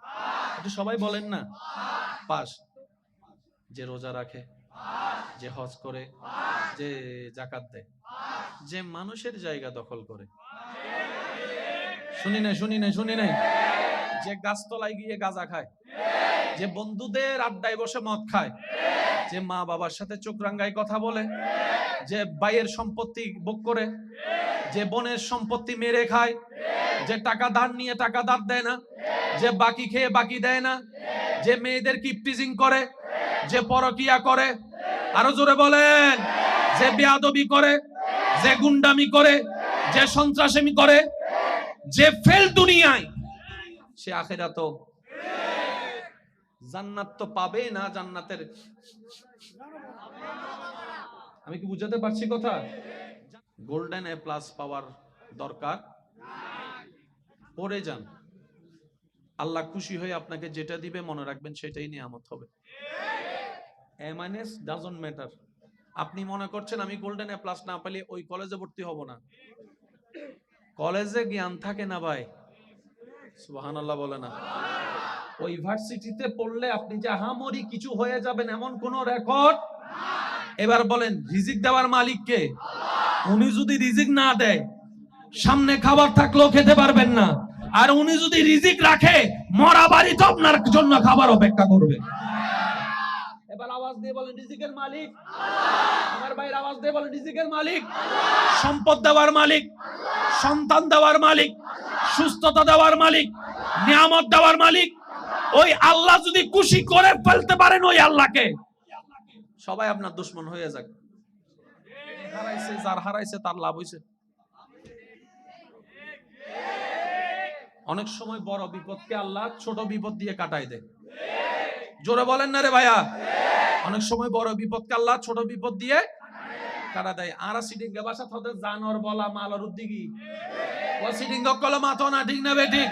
এটা সবাই বলেন না? পাস। যে রোজা রাখে, যে হজ করে, যে যাকাত দেয়, যে মানুষের জায়গা দখল করে, শুনি নাই, যে গাছতলায় গিয়ে গাঁজা খায়, যে বন্ধুদের আড্ডায় বসে মদ খায়, যে মা বাবার সাথে চোখ রাঙ্গায় কথা বলে, যে ভাইয়ের সম্পত্তি ভোগ করে, যে বোনের সম্পত্তি মেরে খায়, যে টাকা ধার নিয়ে টাকা ধার দেয় না, যে বাকি খেয়ে বাকি দেয় না, যে মেয়েদের কিপটিজিং করে, যে পরকিয়া করে, আরো জোরে বলেন, যে বেয়াদবি করে, যে গুন্ডামি করে, যে সন্ত্রাসামি করে, যে ফেল দুনিয়ায়, সে আখিরাতেও জান্নাত তো পাবে না। জান্নাতের, আমি কি বুঝাতে পারছি কথা? গোল্ডেন এ প্লাস পাওয়ার দরকার পড়ে যান, আল্লাহ খুশি হয়ে আপনাকে যেটা দিবে মনে রাখবেন সেটাই নিয়ামত হবে। MIS doesn't matter. আপনি মনে করছেন আমি গোল্ডেন এ প্লাস না পেলে ওই কলেজে ভর্তি হব না, কলেজে জ্ঞান থাকে না ভাই, সুবহানাল্লাহ বলে না। ওই ইউনিভার্সিটিতে পড়লে আপনি যে আহামরি কিছু হয়ে যাবেন এমন কোন রেকর্ড। এবার বলেন রিজিক দেওয়ার মালিক কে? উনি যদি রিজিক না দেয় সামনে খাবার থাকলেও খেতে পারবেন না। আর উনি যদি রিজিক রাখে, মরা বাড়ি তো আপনার জন্য খাবার অপেক্ষা করবে। এবার আওয়াজ দিয়ে বলেন রিজিকের মালিক। আমার ভাইয়ের আওয়াজ দিয়ে বলেন রিজিকের মালিক। সম্পদ দেওয়ার মালিক, সন্তান দেওয়ার মালিক, সুস্থতা দেওয়ার মালিক, নিয়ামত দেওয়ার মালিক। ওই আল্লাহ যদি খুশি করে ফেলতে পারেন ওই আল্লাহকে, সবাই আপনার দুশ্মন হয়ে যাক। হারাইছে যার হারাইছে তার লাভ হইছে। অনেক সময় বড় বিপদকে আল্লাহ ছোট বিপদ দিয়ে কাটাই দেয়। জোরে বলেন না রে ভাইয়া। অনেক সময় বড় বিপদকে আল্লাহ ছোট বিপদ দিয়ে কাটা দেয়। আর সিডিঙ্গা ভাষা থতে জানোর বলা মালার উদ্দিগি ও সিডিঙ্গ কলমা তো না, ঠিক না বেঠিক?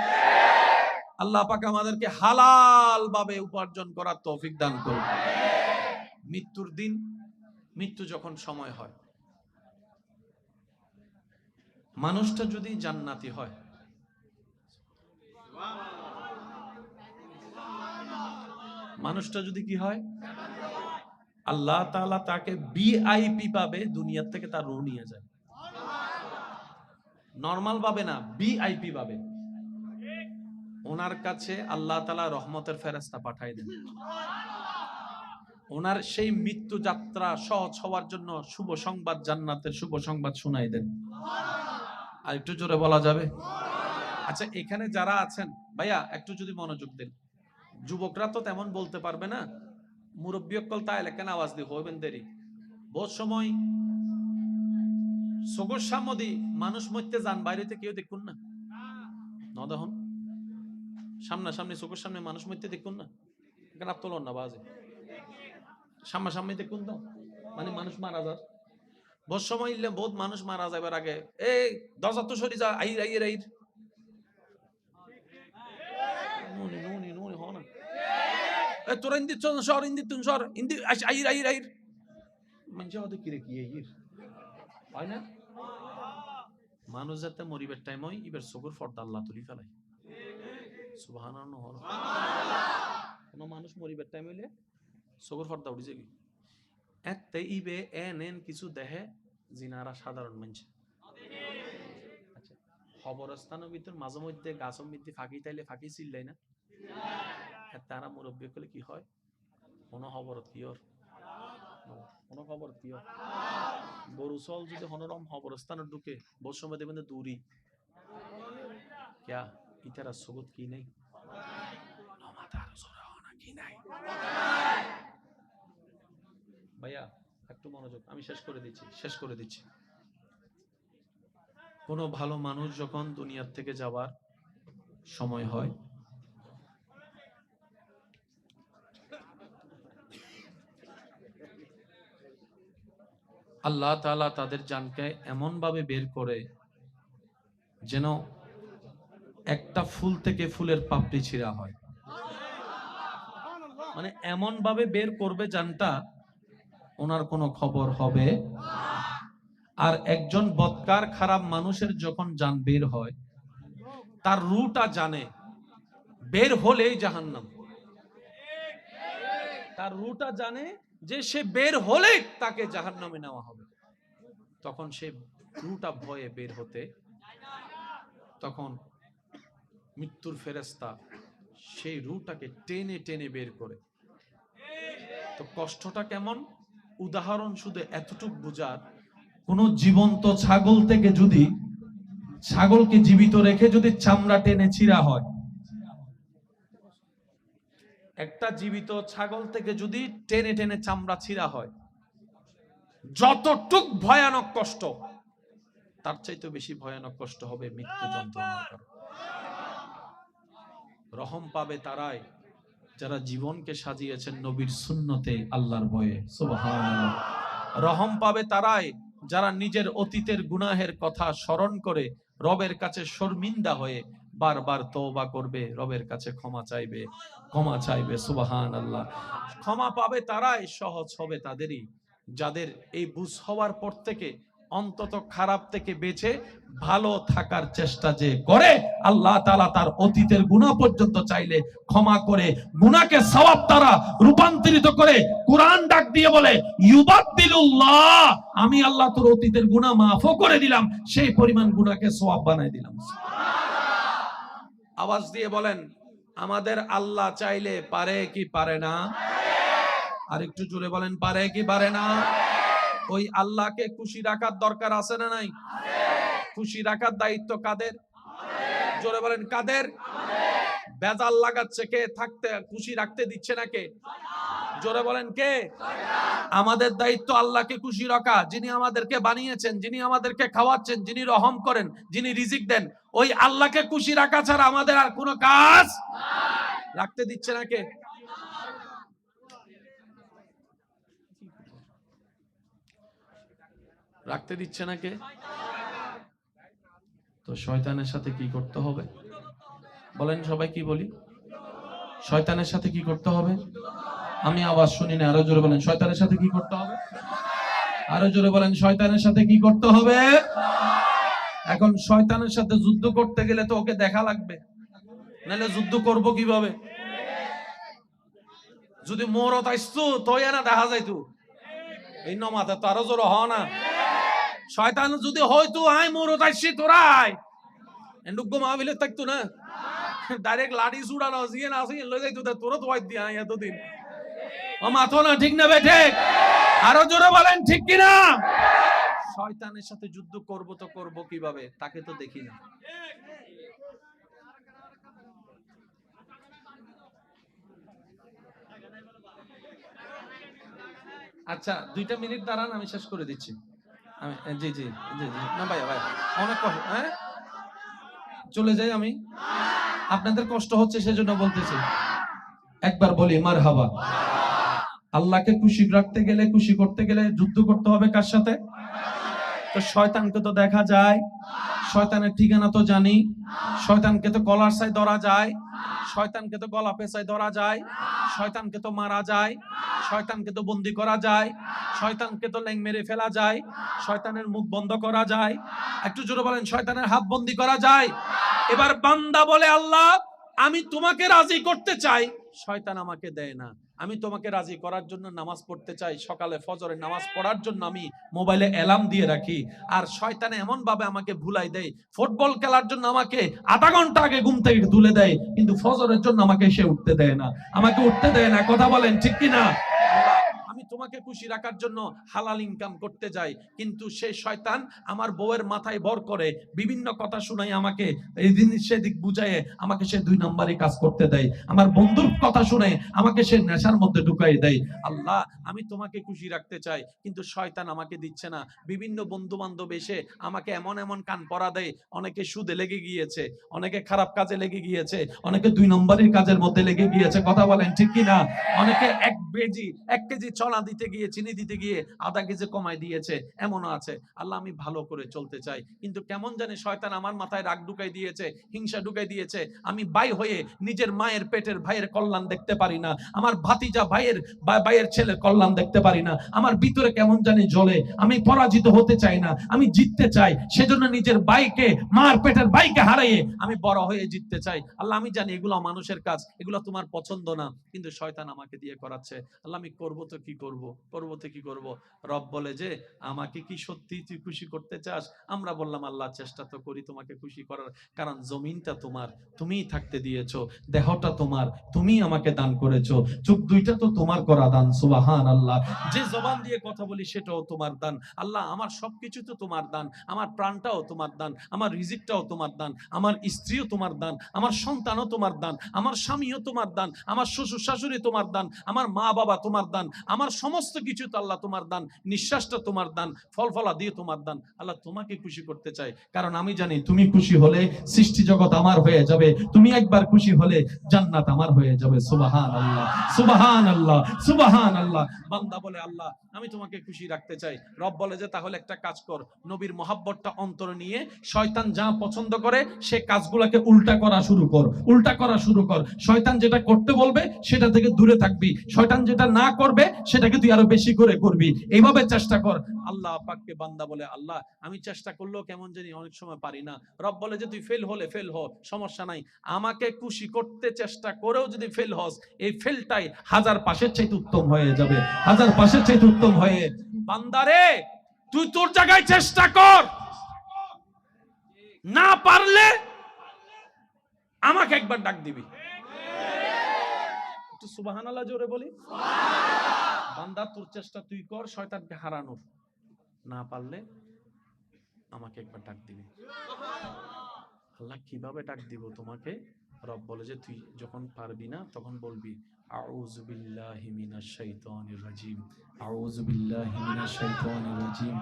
আল্লাহ পাক আমাদেরকে হালাল ভাবে উপার্জন করার তৌফিক দান করুন। মৃত্যুর দিন, মৃত্যু যখন সময় হয়, মানুষটা যদি জান্নাতি হয়, মানুষটা যদি কি হয়, আল্লাহ তাআলা তাকে ভিআইপি পাবে, দুনিয়ার থেকে তার রূহ নিয়ে যায়। নরমাল ভাবে না, ভিআইপি পাবে। ওনার কাছে আল্লাহ তাআলা রহমতের ফেরেশতা পাঠায় দেন। ওনার সেই মৃত্যু যাত্রা সহজ হওয়ার জন্য শুভ সংবাদ, জান্নাতের শুভ সংবাদ শোনাই দেন। আর একটু জোরে বলা যাবে? আচ্ছা, এখানে যারা আছেন ভাইয়া একটু যদি মনোযোগ দেন। যুবকরা তো তেমন বলতে পারবে না, মুরব্বী অকল তাই লেখেন আওয়াজ দিয়ে হইবেন দেরি। বহুত সময় সগর সামদি মানুষ মরতে যান, বাইরেতে কেউ দেখুন না, ন দেখুন সামনাসামনি চোখের সামনে মানুষ মরতে দেখুন না, এখানে তোলন না বাজে সামনাসামনি দেখুন তো, মানে মানুষ মারা যায়। বহুত সময় ইলে বহুত মানুষ মারা যাবার আগে এই দরজা তো সরি যা, আইর আইর আইর নুনি নুনি নুনি হ না, এ তোরা ইন্দি সর ইন্দি তুন সর ইন্দি আইর আইর আইর মানুষ হতে কিরে কি আইর হয় না। মানুষ যাতে মরিবার টাইম হয় এবার চোখের পর্দা আল্লাহ তুলি ফেলাই। সুবহানাল্লাহ। কোন মানুষ মরিবার টাইম হইলে চোখের পর্দা উঠে যাবে। এতে ইবে এন কিছু দেহে জিনারা সাধারণ মানুষ। আচ্ছা, খবরস্থানের ভিতর মাঝে মধ্যে গাছের মধ্যে ফাঁকি তাইলে ফাঁকি চিল্লাই না, তারা মুরব্বী করলে কি হয়, কোনো খবরত কি ওর, কোনো খবর কি ওর গরু চল যদি হনরম খবরস্থানে ঢুকে বহু সময় দেখবেন দূরি ক্যা ইতারা সবুত কি নেই কি নাই। ভাইয়া একটু মনোযোগ, আমি শেষ করে দিচ্ছি। কোনো ভালো মানুষ যখন দুনিয়ার থেকে যাবার সময় হয়, আল্লাহ তাআলা তাদের জানকে এমন ভাবে বের করে যেন একটা ফুল থেকে ফুলের পাপড়ি ছিঁড়া হয়, মানে এমন ভাবে বের করবে জানটা ওনার কোনো খবর হবে। আর একজন বদকার খারাপ মানুষের যখন জান বের হয়, তার রুটা জানে বের হলেই জাহান্নাম। তার রুটা জানে যে সে বের হলে তাকে জাহান্নামে নেওয়া হবে। তখন সে রুটা ভয়ে বের হতে, তখন মৃত্যুর ফেরেশতা সেই রুটাকে টেনে টেনে বের করে। তো কষ্টটা কেমন, উদাহরণ শুধু এতটুক বুঝার, কোন জীবন্ত ছাগল থেকে যদি ছাগলকে জীবিত রেখে যদি চামড়া টেনে ছিঁড়া হয়, একটা জীবিত ছাগল থেকে যদি টেনে টেনে চামড়া ছিঁড়া হয়, যতটুক ভয়ানক কষ্ট তার চাইতে বেশি ভয়ানক কষ্ট হবে মৃত্যু যন্ত্রণার কারণে। রহম পাবে তারাই যারা জীবনকে সাজিয়েছেন নবীর সুন্নতে, আল্লাহর ভয়ে। সুবহানাল্লাহ। রহম পাবে তারাই যারা নিজের অতীতের গুনাহের কথা স্মরণ করে রবের কাছে শর্মিন্দা হয়ে বারবার তওবা করবে, রবের কাছে ক্ষমা চাইবে। সুবহানাল্লাহ। ক্ষমা পাবে তারাই, সহজ হবে তাদেরই যাদের এই বুঝ হওয়ার পর থেকে অন্তত খারাপ থেকে বেঁচে ভালো থাকার চেষ্টা যে করে, আল্লাহ তাআলা তার অতীতের গুনাহ পর্যন্ত চাইলে ক্ষমা করে গুনাহকে সওয়াব দ্বারা রূপান্তরিত করে। কুরআন ডাক দিয়ে বলে ইউবাদদিলুল্লাহ, আমি আল্লাহ তোর অতীতের গুনাহ মাফও করে দিলাম, সেই পরিমাণ গুনাহকে সওয়াব বানাই দিলাম। আওয়াজ দিয়ে বলেন, আমাদের আল্লাহ চাইলে পারে কি পারে না? আর একটু জোরে বলেন, পারে কি পারে না? ওই আল্লাহকে খুশি রাখার দরকার আছে না নাই? খুশি রাখার দায়িত্ব কাদের? জোরে বলেন, কাদের? বেজাল লাগাচ্ছে কে? থাকতে খুশি রাখতে দিচ্ছে না কে? জোরে বলেন, কে? আমাদের দায়িত্ব আল্লাহকে খুশি রাখা। যিনি আমাদেরকে বানিয়েছেন, যিনি আমাদেরকে খাওয়াচ্ছেন, যিনি রহম করেন, যিনি রিজিক দেন, ওই আল্লাহকে খুশি রাখা ছাড়া আমাদের আর কোনো কাজ রাখতে দিচ্ছে না কে? রাখতে দিচ্ছে না কে? তো শয়তানের সাথে কি করতে হবে বলেন? সবাই কি বলি? শয়তানের সাথে কি করতে হবে? আমি আওয়াজ শুনি না, আরো জোরে বলেন, শয়তানের সাথে কি করতে হবে? আরো জোরে বলেন, শয়তানের সাথে কি করতে হবে? এখন শয়তানের সাথে যুদ্ধ করতে গেলে তো ওকে দেখা লাগবে, নাহলে যুদ্ধ করব কিভাবে? যদি মোরত আইসতো তোই না দেখা যাইতো, এই নমাতে তো আরো জোরে হ না। শয়তান যদি হয়তো আয় মোরত আইসি তোরাই এন্ডুগ্গো মাহফিলে থাকতো না, ডাইরেক্ট লাঠি ছুড়ানো জিয়ে না আসি লই যাইতো, তোরা তো ওয়াই দিয়া এতদিন ও মাথো না, ঠিক না বেঠে? আরো জোরে বলেন, ঠিক কি না? শয়তানের সাথে যুদ্ধ করব তো করব কিভাবে? তাকে তো দেখি না। আচ্ছা 2টা মিনিট দাঁড়ান, আমি শেষ করে দিচ্ছি। আমি জি জি জি জি না ভাই ভাই অনেক কষ্ট, হ্যাঁ চলে যাই আমি, আপনাদের কষ্ট হচ্ছে সেজন্য বলতেছি। একবার বলি মারহাবা। আল্লাহকে খুশি রাখতে গেলে, খুশি করতে গেলে যুদ্ধ করতে হবে কার সাথে? তো শয়তানকে তো দেখা যায়, শয়তানের ঠিকানা তো জানি, শয়তানকে তো গলার সাই ধরা যায়, শয়তানকে তো গলা পেঁচায় ধরা যায়, শয়তানকে তো মারা যায়, শয়তানকে তো বন্দি করা যায়, শয়তানকে তো ল্যাং মেরে ফেলা যায়, শয়তানের মুখ বন্ধ করা যায়। একটু জোরে বলেন, শয়তানের হাত বন্দি করা যায়। এবার বান্দা বলে, আল্লাহ আমি তোমাকে রাজি করতে চাই, শয়তান আমাকে দেয় না। আমি তোমাকে রাজি করার জন্য নামাজ পড়তে চাই, সকালে ফজরের নামাজ পড়ার জন্য আমি মোবাইলে অ্যালার্ম দিয়ে রাখি, আর শয়তানে এমন ভাবে আমাকে ভুলাই দেয়, ফুটবল খেলার জন্য আমাকে আধা ঘন্টা আগে ঘুম থেকে তুলে দেয়, কিন্তু ফজরের জন্য আমাকে সে উঠতে দেয় না, আমাকে উঠতে দেয় না। কথা বলেন ঠিক কি না? আমি তোমাকে খুশি রাখার জন্য হালাল ইনকাম করতে যাই, কিন্তু সেই শয়তান আমার বউয়ের মাথায় ভর করে বিভিন্ন কথা শুনাই, আমাকে এই জিনিস সেদিক বুঝায় আমাকে সে 2 নম্বরই কাজ করতে দেয়, আমার বন্ধুর কথা শুনে আমাকে সে নেশার মধ্যে ঢুকাই দেয়। আল্লাহ আমি তোমাকে খুশি রাখতে চাই, কিন্তু শয়তান আমাকে দিচ্ছে না। বিভিন্ন বন্ধু বান্ধব এসে আমাকে এমন এমন কান পরা দেয়, অনেকে সুদে লেগে গিয়েছে, অনেকে খারাপ কাজে লেগে গিয়েছে, অনেকে 2 নম্বরের কাজের মধ্যে লেগে গিয়েছে। কথা বলেন ঠিক কি না? অনেকে 1 কেজি চলা দিতে গিয়ে, চিনি দিতে গিয়ে আধা কেজি কমাই দিয়েছে, এমনও আছে। আল্লাহ আমি ভালো করে চলতে চাই, কিন্তু কেমন জানি শয়তান আমার মাথায় রাগ ঢুকাই দিয়েছে, হিংসা ঢুকাই দিয়েছে। আমি ভাই হয়ে নিজের মায়ের পেটের ভাইয়ের কল্যাণ দেখতে পারি না, আমার ভাতিজা ভাইয়ের ছেলের কল্যাণ দেখতে পারি না, আমার ভিতরে কেমন জানি জ্বলে। আমি পরাজিত হতে চাই না, আমি জিততে চাই, সেজন্য নিজের ভাইকে, মার পেটের ভাইকে হারিয়ে আমি বড় হয়ে জিততে চাই। আল্লাহ আমি জানি এগুলো মানুষের কাজ, এগুলো তোমার পছন্দ না, কিন্তু শয়তান আমাকে দিয়ে করাচ্ছে। আল্লাহ আমি করবো তো কি করব, করবো তো কি করব? রব বলে যে আমাকে কি সত্যি তুই খুশি করতে চাস? আমরা বললাম আল্লাহ চেষ্টা তো করি তোমাকে খুশি করার, কারণ জমিনটা তোমার, তুমিই থাকতে দিয়েছো, দেহটা তোমার, তুমি আমাকে দান করেছো, চোখ 2টা তো তোমার করা দান। সুবহানাল্লাহ। যে জবান দিয়ে কথা বলি সেটাও তোমার দান। আল্লাহ আমার সবকিছু তো তোমার দান, আমার প্রাণটাও তোমার দান, আমার রিজিকটাও তোমার দান, আমার স্ত্রীও তোমার দান, আমার সন্তানও তোমার দান, আমার স্বামীও তোমার দান, আমার শ্বশুর শাশুড়ি তোমার দান, আমার মা বাবা তোমার দান, আমার সমস্ত কিছু তো আল্লাহ তোমার দান, নিঃশ্বাসটা তোমার দান, ফলফলা দিয়ে তোমার দান। আল্লাহ তোমাকে খুশি করতে চাই, কারণ আমি জানি তুমি খুশি হলে সৃষ্টি জগৎ আমার হয়ে যাবে, তুমি একবার খুশি হলে জান্নাত আমার হয়ে যাবে। সুবহানাল্লাহ, সুবহানাল্লাহ, সুবহানাল্লাহ। বান্দা বলে আল্লাহ আমি তোমাকে খুশি রাখতে চাই। রব বলে যে তাহলে একটা কাজ কর, নবীর মহাব্বতটা অন্তরে নিয়ে শয়তান যা পছন্দ করে সে কাজগুলোকে উল্টা করা শুরু কর, উল্টা করা শুরু কর। শয়তান যেটা করতে বলবে সেটা থেকে দূরে থাকবি, শয়তান যেটা না করবে সেটাকে তুই আরো বেশি করে করবি, এইভাবে চেষ্টা কর। আল্লাহ পাককে বান্দা বলে, আল্লাহ আমি চেষ্টা করলেও কেমন জানি অনেক সময় পারি না। রব বলে যে তুই ফেল হলে ফেল হ, সমস্যা নাই, আমাকে খুশি করতে চেষ্টা করেও যদি ফেল হস, এই ফেলটাই 1000 পাশের চাইতে উত্তম হয়ে যাবে, 1000 পাশের চাইতে উত্তম হয়ে। বান্দারে তুই তোর জায়গায় চেষ্টা কর, না পারলে আমাকে একবার ডাক দিবি। একটু সুবহানাল্লাহ জোরে বলি। বান্দা তোর চেষ্টা তুই কর শয়তানকে হারানোর, না পারলে আমাকে একবার ডাক দিবি। আল্লাহ কিভাবে ডাক দিব তোমাকে? রব বলে যে তুই যখন পারবি না তখন বলবি আউযু বিল্লাহি মিনাশ শাইতানির রাজিম, আউযু বিল্লাহি মিনাশ শাইতানির রাজিম,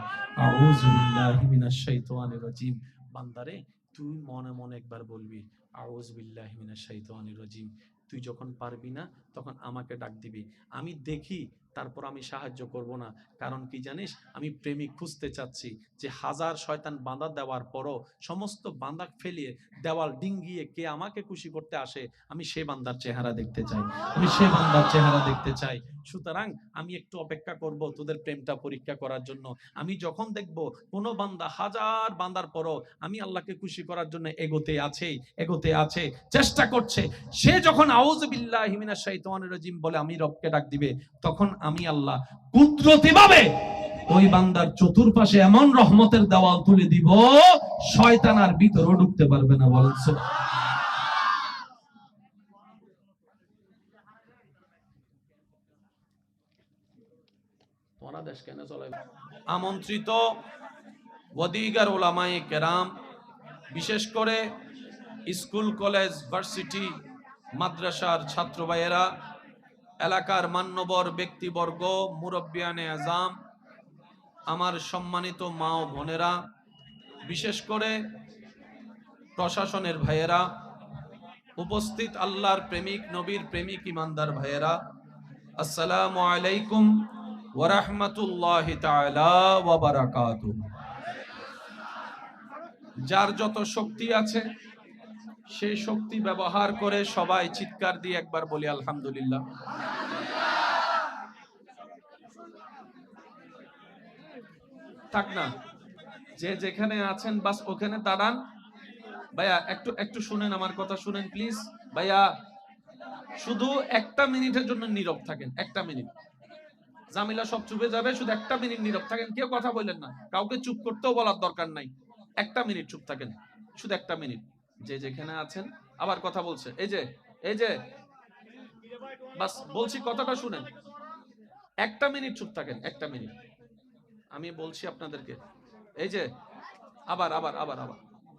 আউযু বিল্লাহি মিনাশ শাইতানির রাজিম। বান্দারে তুই মনে মনে একবার বলবি আউযু বিল্লাহি মিনাশ শাইতানির রাজিম। তুই যখন পারবি না তখন আমাকে ডাক দিবি, আমি দেখি, তারপর আমি সাহায্য করব না। কারণ কি জানিস, আমি প্রেমিক খুঁজতে চাচ্ছি যে 1000 শয়তান বাঁধা দেওয়ার পরও সমস্ত বাঁধা ফেলিয়ে দেওয়াল ডিঙ্গিয়ে কে আমাকে খুশি করতে আসে, আমি সেই বান্দার চেহারা দেখতে চাই, আমি সেই বান্দার চেহারা দেখতে চাই। সুতরাং আমি একটু অপেক্ষা করব তোদের প্রেমটা পরীক্ষা করার জন্য। আমি যখন দেখব কোনো বান্দা 1000 বান্দার পরও আমি আল্লাহকে খুশি করার জন্য এগোতে আছে, চেষ্টা করছে, সে যখন আউযু বিল্লাহি মিনাশ শাইতানির রাজিম বলে আমি রবকে ডাক দিবে, তখন আমি আল্লাহ কুদরতিভাবে ওই বান্দার চতুর্পাশে এমন রহমতের দেওয়াল তুলে দিব, শয়তান আর ভিতরে ঢুকতে পারবে না। বলেন তোমরা দেশ কেন চলে। আমন্ত্রিত ওয়াদিগার উলামায়ে কেরাম, বিশেষ করে স্কুল কলেজ ভার্সিটি মাদ্রাসার ছাত্র ভাইয়েরা, এলাকার মান্যবর ব্যক্তিবর্গ, মুরব্বিয়ানে আজম, আমার সম্মানিত মা ও বোনেরা, বিশেষ করে প্রশাসনের ভাইয়েরা, উপস্থিত আল্লাহর প্রেমিক, নবীর প্রেমিক, ইমানদার ভাইয়েরা, আসসালামু আলাইকুম ওয়া রাহমাতুল্লাহি তাআলা ওয়া বারাকাতুহু। যার যত শক্তি আছে সেই শক্তি ব্যবহার করে সবাই চিৎকার দিয়ে একবার বলি আলহামদুলিল্লাহ। থাক না, যে যেখানে আছেন বাস ওখানে দাঁড়ান। ভাইয়া একটু শুনেন, আমার কথা শুনেন প্লিজ। ভাইয়া শুধু 1টা মিনিটের জন্য নীরব থাকেন, 1টা মিনিট। জামিলা সব চুপে যাবে, শুধু 1টা মিনিট নীরব থাকেন, কেউ কথা বললেন না, কাউকে চুপ করতেও বলার দরকার নাই। 1টা মিনিট চুপ থাকেন, শুধু 1টা মিনিট। যে যেখানে আছেন, আবার কথা বলছে, এই যে বাস বলছি, কথাটা শুনেন। 1টা মিনিট চুপ থাকেন, 1টা মিনিট আমি বলছি আপনাদেরকে। এই যে আবার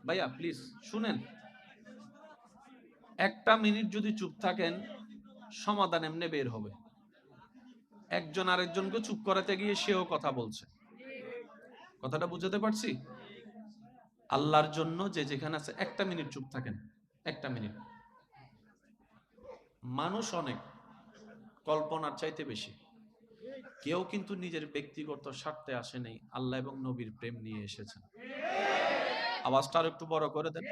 ভাইয়া প্লিজ শুনেন, 1টা মিনিট যদি চুপ থাকেন সমাধান এমনি বের হবে। একজন আরেকজনকে চুপ করাতে গিয়ে সেও কথা বলছে, কথাটা বুঝাতে পারছি? আল্লাহর জন্য যে যেখানে আছে 1টা মিনিট চুপ থাকেন, 1টা মিনিট। মানুষ অনেক, কল্পনার চাইতে বেশি। কেউ কিন্তু নিজের ব্যক্তিগত স্বার্থে আসে নাই, আল্লাহ এবং নবীর প্রেম নিয়ে এসেছেন। আওয়াজটা আর একটু বড় করে দেন।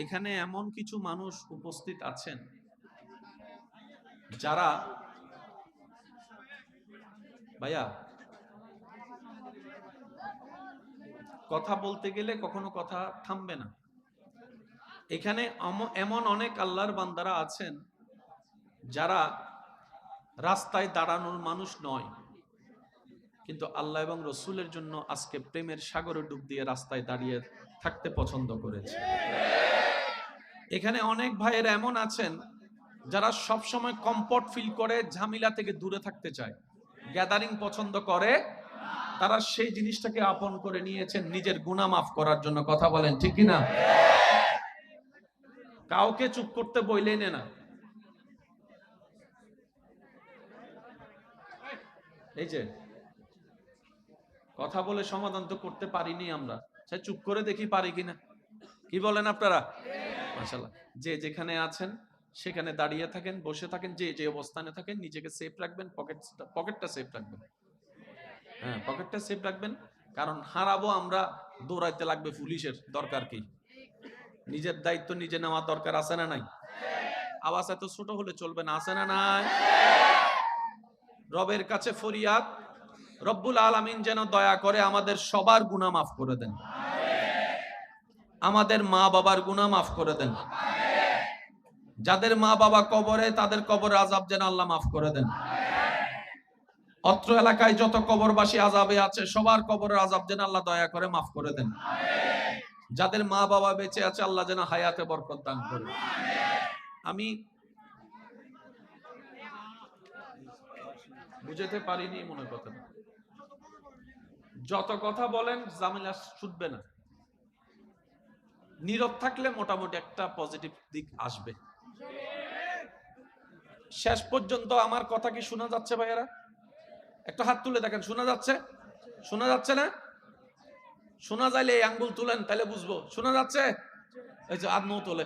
এখানে এমন কিছু মানুষ উপস্থিত আছেন যারা, ভাইয়া কথা বলতে গেলে কখনো কথা থামবে না। এখানে এমন অনেক আল্লাহর বান্দারা আছেন যারা রাস্তায় দাঁড়ানোর মানুষ নয়, কিন্তু আল্লাহ এবং রসুলের জন্য আজকে প্রেমের সাগরে ডুব দিয়ে রাস্তায় দাঁড়িয়ে থাকতে পছন্দ করেছে। এখানে অনেক ভাইয়েরা এমন আছেন যারা সব সময় কমফর্ট ফিল করে, ঝামেলা থেকে দূরে থাকতে চায়, গ্যাদারিং পছন্দ করে। তারা সেই জিনিসটাকে আপন করে নিয়েছেন নিজের গুনাহ মাফ করার জন্য। কথা বলেন ঠিক কি না? কাউকে চুপ করতে বইলেই না। এই যে কথা বলে সমাধান তো করতে পারিনি আমরা, সে চুপ করে দেখি পারি কিনা। কি বলেন আপনারা? মাশাআল্লাহ। যে যেখানে আছেন সেখানে দাঁড়িয়ে থাকেন, বসে থাকেন, যে যে অবস্থানে থাকেন নিজেকে সেফ রাখবেন, পকেটটা সেফ রাখবেন। হ্যাঁ, পকেটটা সেফ রাখবেন, কারণ হারাবো আমরা, দৌড়াইতে লাগবে পুলিশের, দরকার কি? নিজের দায়িত্ব নিজে নেওয়া দরকার আছে না নাই? আওয়াজ এত ছোট হলে চলবে না, আছে না নাই? রবের কাছে ফরিয়াদ, রব্বুল আলামিন যেন দয়া করে আমাদের সবার গুনাহ মাফ করে দেন, আমাদের মা বাবার গুনাহ মাফ করে দেন, যাদের মা বাবা কবরে তাদের কবরের আযাব যেন আল্লাহ মাফ করে দেন। অত্র এলাকায় যত কবরবাসী আযাবে আছে সবার কবরের আযাব যেন আল্লাহ দয়া করে মাফ করে দেন। যাদের মা বাবা বেঁচে আছে আল্লাহ যেন হায়াতে বরকত দান করে। আমি বুঝাতে পারিনি মনে কথা, যত কথা বলেন ঝামেলা ছুটবে না, নীরব থাকলে মোটামুটি একটা পজিটিভ দিক আসবে। শেষ পর্যন্ত আমার কথা কি শোনা যাচ্ছে ভাইয়েরা? একটু হাত তুলে দেখেন, শোনা যাচ্ছে? শোনা যাচ্ছে না? শোনা যাইলে এই আঙ্গুল তুলেন, তাহলে বুঝবো শোনা যাচ্ছে। এই যে আদনও তোলে,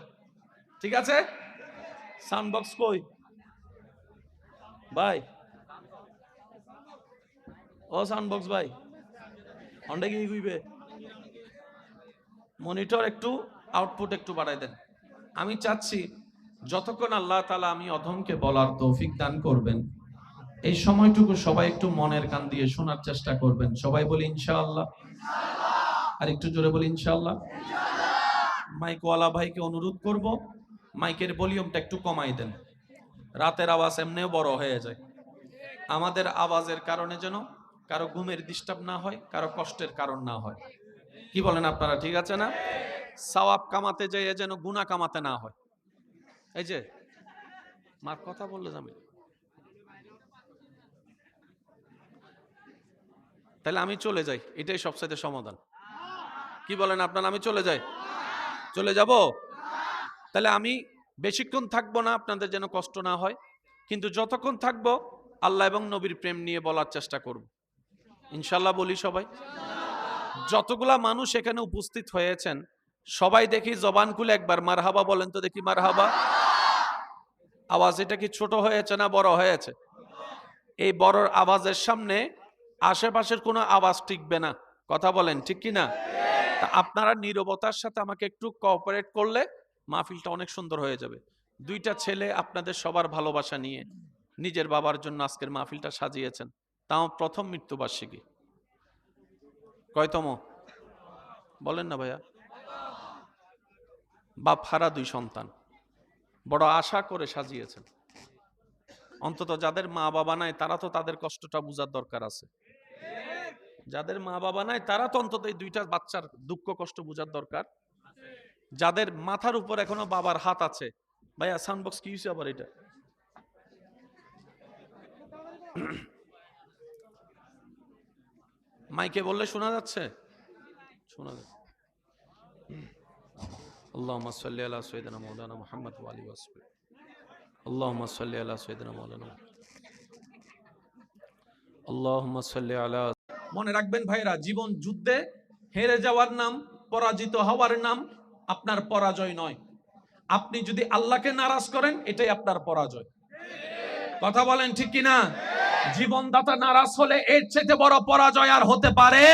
ঠিক আছে। সাউন্ড বক্স কই ভাই? ও সাউন্ড বক্স ভাই অন্ডে কি কইবে? মনিটর একটু আউটপুট একটু বাড়াই দেন। আমি চাচ্ছি যতক্ষণ আল্লাহ তাআলা আমি অধমকে বলার তৌফিক দান করবেন, এই সময়টুকু সবাই একটু মনের কান দিয়ে শোনার চেষ্টা করবেন। সবাই বলি ইনশাআল্লাহ। আর একটু জোরে বলি ইনশাআল্লাহ। মাইকওয়ালা ভাইকে অনুরোধ করব, মাইকের ভলিউমটা একটু কমাই দেন। রাতের আওয়াজ এমনিও বড় হয়ে যায়। আমাদের আওয়াজের কারণে যেন কারো ঘুমের ডিস্টার্ব না হয়, কারো কষ্টের কারণ না হয়। কি বলেন আপনারা? ঠিক আছে না? সওয়াব কামাতে যেয়ে যেন গুনাহ কামাতে না হয়। এই যে মার কথা বললে যাবে, তাহলে আমি চলে যাই, এটাই সবচেয়ে সমাধান। কি বলেন আপনারা? আমি চলে যাই? চলে যাব? তাহলে আমি বেশিক্ষণ থাকবো না, আপনাদের যেন কষ্ট না হয়, কিন্তু যতক্ষণ থাকবো আল্লাহ এবং নবীর প্রেম নিয়ে বলার চেষ্টা করব ইনশাআল্লাহ। বলি সবাই, যতগুলা মানুষ এখানে উপস্থিত হয়েছেন সবাই দেখি জবান খুলে একবার মারহাবা বলেন তো দেখি, মারহাবা। আওয়াজ এটা কি ছোট হয়েছে না বড় হয়েছে? এই বড় আওয়াজের সামনে আশেপাশের কোনো আওয়াজ টিকবে না। কথা বলেন ঠিক কি না? তা আপনারা নীরবতার সাথে আমাকে একটু কোঅপারেট করলে মাহফিলটা অনেক সুন্দর হয়ে যাবে। দুইটা ছেলে আপনাদের সবার ভালোবাসা নিয়ে নিজের বাবার জন্য আজকের মাহফিলটা সাজিয়েছেন, তাও প্রথম মৃত্যুবার্ষিকী। কয়তম বলেন না ভাইয়া? বাপ হারা দুই সন্তান, বড় আশা করে সাজিয়েছেন। অন্তত যাদের মা বাবা নাই তারা তো তাদের কষ্টটা বোঝার দরকার আছে। যাদের মা বাবা নাই তারা তো অন্তত এই দুইটা বাচ্চার দুঃখ কষ্ট বোঝার দরকার। যাদের মাথার উপর এখনো বাবার হাত আছে, ভাইয়া সাউন্ড বক্স কি হয়েছে আবার এটা? মাইকে বললে শোনা যাচ্ছে? শোনা যাচ্ছে। আল্লাহুম্মা সাল্লি আলা সাইয়্যিদিনা মাওলানা মুহাম্মদ ওয়া আলিহি ওয়া সাহবিহি। আল্লাহুম্মা সাল্লি আলা সাইয়্যিদিনা মাওলানা। আল্লাহুম্মা সাল্লি আলা। মনে রাখবেন ভাইরা, জীবন যুদ্ধে হেরে যাওয়ার নাম, পরাজিত হওয়ার নাম আপনার পরাজয় নয়। আপনি যদি আল্লাহকে নারাজ করেন এটাই আপনার পরাজয়। কথা বলেন ঠিক কিনা? জীবনদাতা নারাজ হলে এর চেয়ে বড় পরাজয় আর হতে পারে।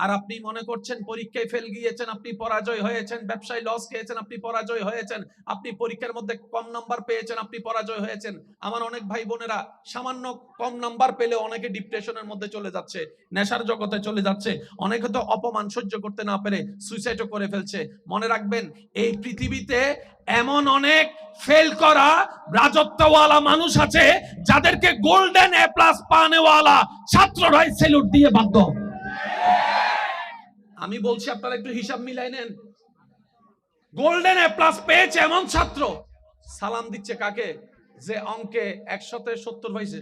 আর আপনি মনে করছেন পরীক্ষায় ফেল গিয়েছেন, আপনি পরাজয় হয়েছেন, ব্যবসায় লস খেয়েছেন, আপনি পরাজয় হয়েছেন, আপনি পরীক্ষার মধ্যে কম নাম্বার পেয়েছেন, আপনি পরাজয় হয়েছেন। আমার অনেক ভাই বোনেরা সামান্য কম নাম্বার পেলে অনেকে ডিপ্রেশনের মধ্যে চলে যাচ্ছে, নেশার জগতে চলে যাচ্ছে, অনেকে তো অপমান সহ্য করতে না পেরে সুইসাইডও করে ফেলছে। মনে রাখবেন, এই পৃথিবীতে এমন অনেক ফেল করা রাজত্বওয়ালা মানুষ আছে যাদেরকে গোল্ডেন এ প্লাস পানেওয়ালা ছাত্ররাই স্যালুট দিয়ে বাধ্য। আমি বলছি আপনারা একটু হিসাব মিলাই নেন। গোল্ডেন এ প্লাস পেয়েছে এমন ছাত্র সালাম দিচ্ছে কাকে? যে অঙ্কে 100-70 পাইছে।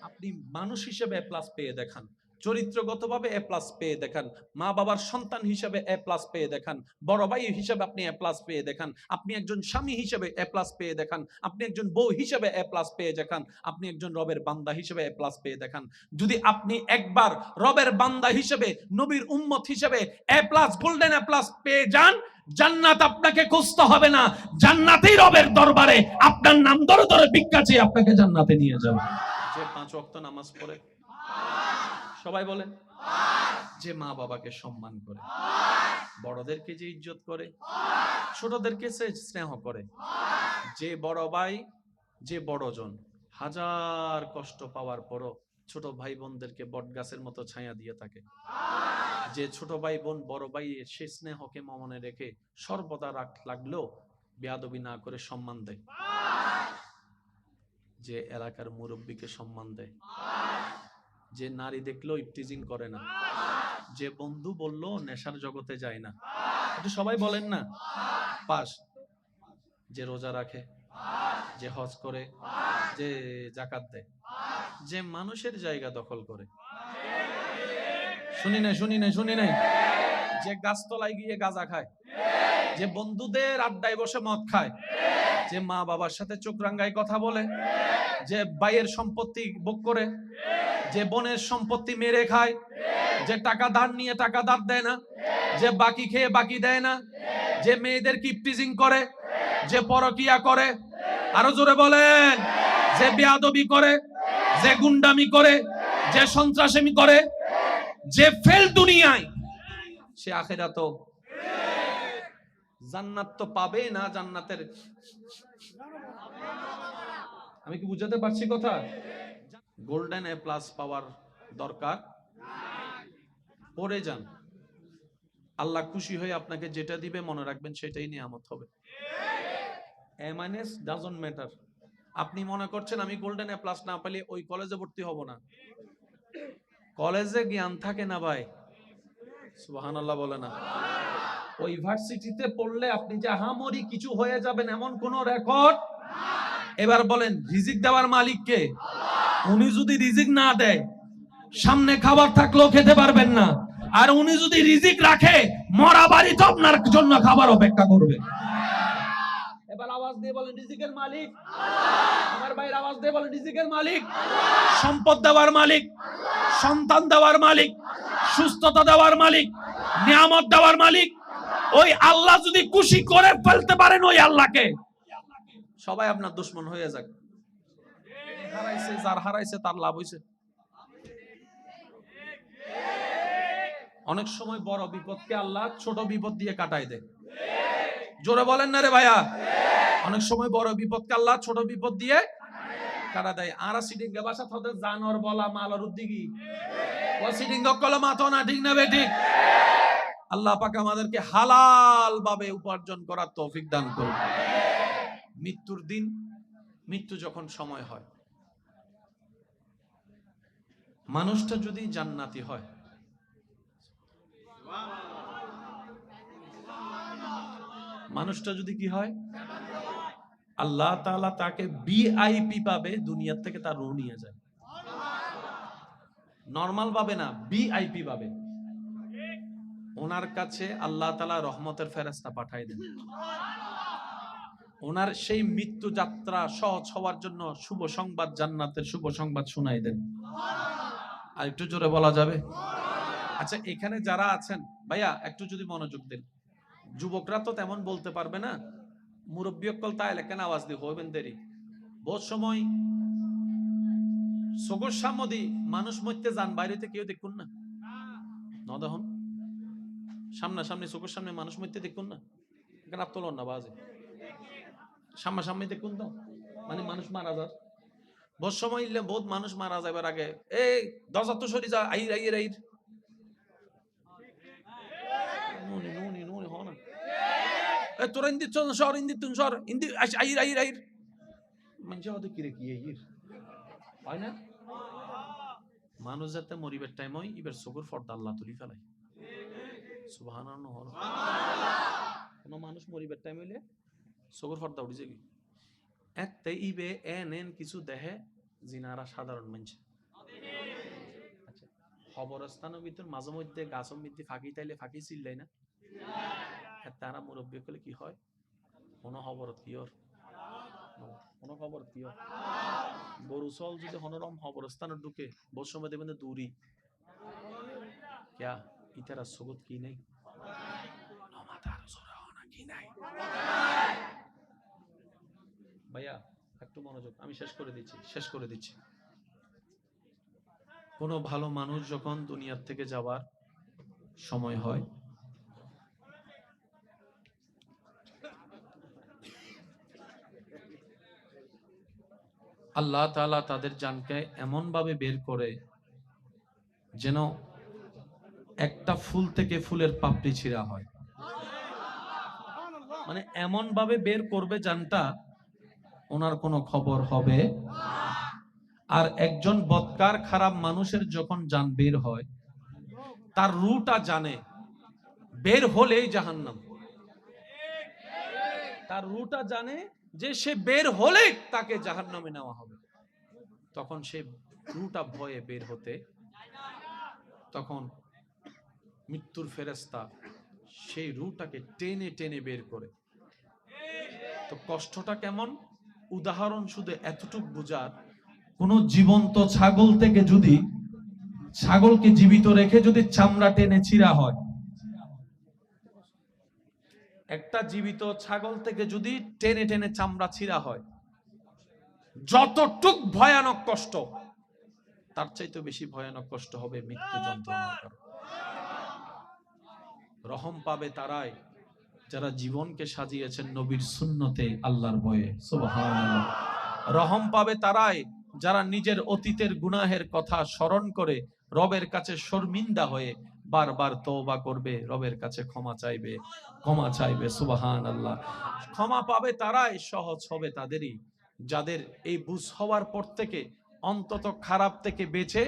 আপনি মানুষ হিসেবে এ প্লাস পেয়ে দেখান, চরিত্রগতভাবে এ প্লাস পেয়ে দেখান, মা বাবার সন্তান হিসেবে এ প্লাস পেয়ে দেখান, বড় ভাই হিসেবে আপনি এ প্লাস পেয়ে দেখান, আপনি একজন স্বামী হিসেবে এ প্লাস পেয়ে দেখান, আপনি একজন বউ হিসেবে এ প্লাস পেয়ে দেখান, আপনি একজন রবের বান্দা হিসেবে এ প্লাস পেয়ে দেখান। যদি আপনি একবার রবের বান্দা হিসেবে, নবীর উম্মত হিসেবে এ প্লাস, গোল্ডেন এ প্লাস পেয়ে যান, জান্নাত আপনাকে খুঁজতে হবে না, জান্নাতেই রবের দরবারে আপনার নাম ধরে ধরে ভিক্ষা চেয়ে আপনাকে জান্নাতে নিয়ে যাবে। যে 5 ওয়াক্ত নামাজ পড়ে, সবাই বলেন, যে মা বাবাকে সম্মান করে, বড়দেরকে যে ইজ্জত করে, ছোটদেরকে সে স্নেহ করে, যে বড় ভাই, যে বড়জন, হাজার কষ্ট পাওয়ার পরও ছোট ভাই বোনদেরকে বট গাছের মতো ছায়া দিয়ে থাকে। যে ছোট ভাই বোন বড় ভাই সে স্নেহকে মনে রেখে সর্বদা লাগলেও বেয়াদবি না করে সম্মান দেয়। যে এলাকার মুরব্বীকে সম্মান দেয়, যে নারী দেখলেও ইফটিজিং করে না, যে বন্ধু বললো নেশার জগতে যায় না, এটা সবাই বলেন না, পাস। যে রোজা রাখে, যে হজ করে, যে যাকাত দেয়, যে মানুষের জায়গা দখল করে, শুনি নাই, যে গাছতলায় গিয়ে গাঁজা খায়, যে বন্ধুদের আড্ডায় বসে মদ খায়, যে মা বাবার সাথে চোখ রাঙ্গায় কথা বলে, যে ভাইয়ের সম্পত্তি ভোগ করে, যে বোনের সম্পত্তি মেরে খায়, যে টাকা ধার নিয়ে টাকা ধার দেয় না, যে বাকি খেয়ে বাকি দেয় না, যে মেয়েদের কিপটিজিং করে, যে পরকিয়া করে, আরো জোরে বলেন, যে বেয়াদবি করে, যে গুন্ডামি করে, যে সন্ত্রাসামি করে, যে ফেল দুনিয়ায়, সে আখিরাতো জান্নাত তো পাবে না। জান্নাতের, আমি কি বুঝাতে পারছি কথা? গোল্ডেন এ প্লাস পাওয়ার দরকার পড়ে যান, আল্লাহ খুশি হয়ে আপনাকে যেটা দিবে মনে রাখবেন সেটাই নিয়ামত হবে। এ মাইনাস ডাজন্ট ম্যাটার। আপনি মনে করছেন আমি গোল্ডেন এ প্লাস না পেলে ওই কলেজে ভর্তি হব না, কলেজে জ্ঞান থাকে না ভাই, সুবহানাল্লাহ বলে না। ওই ইউনিভার্সিটিতে পড়লে আপনি যে আহামরি কিছু হয়ে যাবেন এমন কোন রেকর্ড। এবার বলেন রিজিক দেওয়ার মালিক কে? উনি যদি রিজিক না দেয় সামনে খাবার থাকলেও খেতে পারবেন না, আর উনি যদি রিজিক রাখে মরা বাড়ি তো আপনার জন্য খাবার অপেক্ষা করবে। এবার আওয়াজ দিয়ে বলেন রিজিকের মালিক আমার ভাইয়ের, আওয়াজ দিয়ে বলেন রিজিকের মালিক, সম্পদ দেওয়ার মালিক, সন্তান দেওয়ার মালিক, সুস্থতা দেওয়ার মালিক, নিয়ামত দেওয়ার মালিক। ওই আল্লাহ যদি খুশি করে ফেলতে পারেন ওই আল্লাহকে, সবাই আপনার দুশমন হয়ে যাক। হারাইছে যার হারাইছে তার লাভ হইছে। অনেক সময় বড় বিপদকে আল্লাহ ছোট বিপদ দিয়ে কাটাই দেয়। জোরে বলেন না রে ভাইয়া। অনেক সময় বড় বিপদকে আল্লাহ ছোট বিপদ দিয়ে কাটা দেয়। আর সিডিং গে বাসা থতে জানর বলা মালর উদ্দিগি ও সিডিং গকল মাতো না, ঠিক না বেঠিক? আল্লাহ পাক আমাদেরকে হালাল ভাবে উপার্জন করার তৌফিক দান করুন। মৃত্যুর দিন, মৃত্যু যখন সময় হয়, মানুষটা যদি জান্নাতি হয়, মানুষটা যদি কি হয়, আল্লাহ তাআলা তাকে ভিআইপি পাবে, দুনিয়ার থেকে তার রূহ নিয়ে যায়। নরমাল পাবে না, ভিআইপি পাবে। ওনার কাছে আল্লাহ তাআলা রহমতের ফেরেশতা পাঠায় দেন, ওনার সেই মৃত্যু যাত্রা সহজ হওয়ার জন্য শুভ সংবাদ, জান্নাতের শুভ সংবাদ শোনাই দেন। আর একটু জোরে বলা যাবে? আচ্ছা, এখানে যারা আছেন ভাইয়া একটু যদি মনোযোগ দেন, যুবকরা তো তেমন বলতে পারবে না, মুরব্বী অকল তাই লেখেন আওয়াজ দিয়ে হইবেন দেরি। বহুত সময় সগর সামদি মানুষ মরতে যান, বাইরেতে কেউ দেখুন না, ন দেখুন সামনাসামনি চোখের সামনে মানুষ মরতে দেখুন না, এখানে আত্মলন না বাজে সামনাসামনি দেখুন তো, মানে মানুষ মারা যায়। বহুত সময় ইল্লে বহুত মানুষ মারা যাবার আগে এই দরজা তো সরি যা, আইর আইর আইর নুনি নুনি নুনি হ না, এ তোরা ইন্দি চল সর, ইন্দি তুন সর, ইন্দি আইর আইর আইর মানে হতে কিরে কি আইর হয় না। মানুষ যাতে মরিবার টাইম হয় এবার চোখের পর্দা আল্লাহ তুলি ফেলাই, সুবহানাল্লাহ। কোন মানুষ মরিবার টাইম হইলে চোখের পর্দা উঠেছে কি এতে ইবে এন এন কিছু দেহে জিনারা সাধারণ মানুষ। আচ্ছা, খবরস্থানের ভিতর মাঝে মধ্যে গাছের মধ্যে ফাঁকি তাইলে ফাঁকি চিল্লাই না, তারা মুরব্বী করলে কি হয়, কোন খবর কি ওর, কোন খবর কি ওর গরু চল যদি হনরম খবরস্থানে ঢুকে বহু সময় দেবেন দূরি ক্যা ইতারা সগত কি নেই কি নাই। ভাইয়া একটু মনোযোগ, আমি শেষ করে দিচ্ছি। কোনো ভালো মানুষ যখন দুনিয়ার থেকে যাবার সময় হয়, আল্লাহ তাআলা তাদের জানকে এমন ভাবে বের করে যেন একটা ফুল থেকে ফুলের পাপড়ি ছিঁড়া হয়। মানে এমন ভাবে বের করবে জানটা ওনার কোনো খবর হবে। আর একজন বদকার খারাপ মানুষের যখন জান বের হয়, তার রুটা জানে বের হলেই জাহান্নাম। তার রুটা জানে যে সে বের হলে তাকে জাহান্নামে নেওয়া হবে। তখন সে রুটা ভয়ে বের হতে, তখন মৃত্যুর ফেরেশতা সেই রুটাকে টেনে টেনে বের করে। তো কষ্টটা কেমন, উদাহরণ শুধু এতটুক বুঝার, কোন জীবন্ত ছাগল থেকে যদি ছাগলকে জীবিত রেখে যদি চামড়া টেনে ছিঁড়া হয়, একটা জীবিত ছাগল থেকে যদি টেনে টেনে চামড়া ছিঁড়া হয়, যতটুক ভয়ানক কষ্ট, তার চাইতে বেশি ভয়ানক কষ্ট হবে মৃত্যু যন্ত্রণার কারণে। রহম পাবে তারাই যারা জীবনকে সাজিয়েছেন নবীর সুন্নতে, আল্লাহর ভয়ে। সুবহানাল্লাহ। রহম পাবে তারাই যারা নিজের অতীতের গুনাহের কথা স্মরণ করে রবের কাছে শর্মিন্দা হয়ে বারবার তওবা করবে, রবের কাছে ক্ষমা চাইবে, ক্ষমা চাইবে। সুবহানাল্লাহ। ক্ষমা পাবে তারাই, সহজ হবে তাদেরই যাদের এই বুঝ হওয়ার পর থেকে অন্তত খারাপ থেকে বেঁচে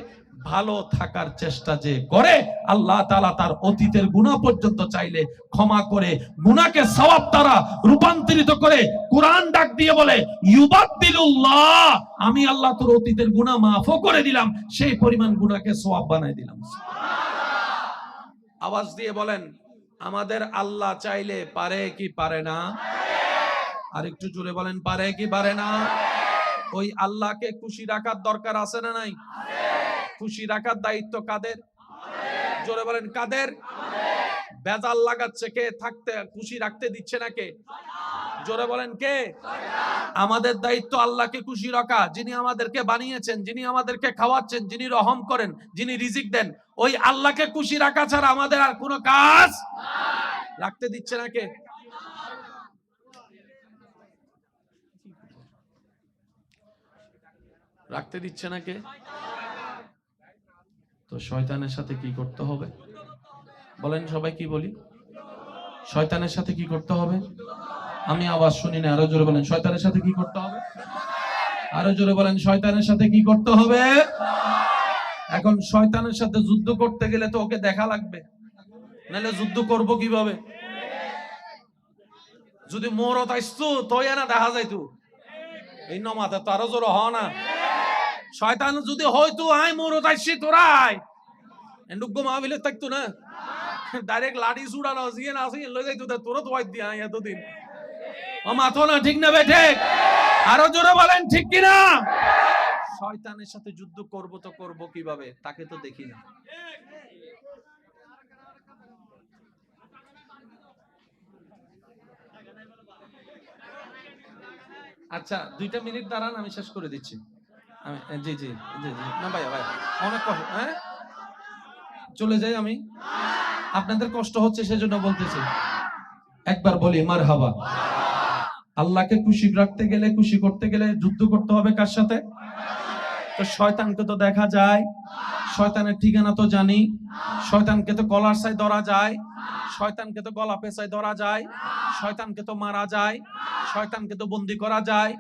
ভালো থাকার চেষ্টা যে করে, আল্লাহ তাআলা তার অতীতের গুনাহ পর্যন্ত চাইলে ক্ষমা করে গুনাহকে সওয়াব দ্বারা রূপান্তরিত করে। কুরআন ডাক দিয়ে বলে, ইউবাদদিলুল্লাহ, আমি আল্লাহ তোর অতীতের গুনাহ মাফও করে দিলাম, সেই পরিমাণ গুনাহকে সওয়াব বানাই দিলাম। আওয়াজ দিয়ে বলেন, আমাদের আল্লাহ চাইলে পারে কি পারে না? আর একটু জোরে বলেন, পারে কি পারে না? ওই আল্লাহকে খুশি রাখার দরকার আছে না নাই? খুশি রাখার দায়িত্ব কাদের? জোরে বলেন, কাদের? বেজাল লাগাচ্ছে কে? থাকতে খুশি রাখতে দিচ্ছে না কে? জোরে বলেন, কে? আমাদের দায়িত্ব আল্লাহকে খুশি রাখা। যিনি আমাদেরকে বানিয়েছেন, যিনি আমাদেরকে খাওয়াচ্ছেন, যিনি রহম করেন, যিনি রিজিক দেন, ওই আল্লাহকে খুশি রাখা ছাড়া আমাদের আর কোনো কাজ রাখতে দিচ্ছে না কে? রাখতে দিচ্ছে না কে? তো শয়তানের সাথে কি করতে হবে বলেন? সবাই কি বলি? শয়তানের সাথে কি করতে হবে? আমি আওয়াজ শুনি না, আরো জোরে বলেন, শয়তানের সাথে কি করতে হবে? আরো জোরে বলেন, শয়তানের সাথে কি করতে হবে? এখন শয়তানের সাথে যুদ্ধ করতে গেলে তো ওকে দেখা লাগবে, নাহলে যুদ্ধ করব কিভাবে? যদি মোরত আইসতো তোই না দেখা যাইতো, এই নমাতে তো আরো জোরে হ না। শয়তান যদি হয়তো আয় মোরত আইসি তোরাই এন্ডুগ্য মাহবিলে থাকতো না, ডাইরেক্ট লাঠি ছুড়ানো জিয়ে না আসি লই যাইতো, তোরা তো ওয়াই দিয়া এতদিন ও মাথো না, ঠিক না বেঠে? আরো জোরে বলেন, ঠিক কিনা? শয়তানের সাথে যুদ্ধ করব তো করব কিভাবে? তাকে তো দেখি না। আচ্ছা 2টা মিনিট দাঁড়ান, আমি শেষ করে দিচ্ছি। আমি জি জি জি জি না ভাই ভাই অনেক কষ্ট, হ্যাঁ চলে যাই আমি, আপনাদের কষ্ট হচ্ছে সেজন্য বলতেছি। একবার বলি মারহাবা। আল্লাহকে খুশি রাখতে গেলে, খুশি করতে গেলে যুদ্ধ করতে হবে কার সাথে? তো শয়তানকে তো দেখা যায়, শয়তানের ঠিকানা তো জানি, শয়তানকে তো গলার সাই ধরা যায়, শয়তানকে তো গলা পেঁচায় ধরা যায়, শয়তানকে তো মারা যায়, শয়তানকে তো বন্দি করা যায়,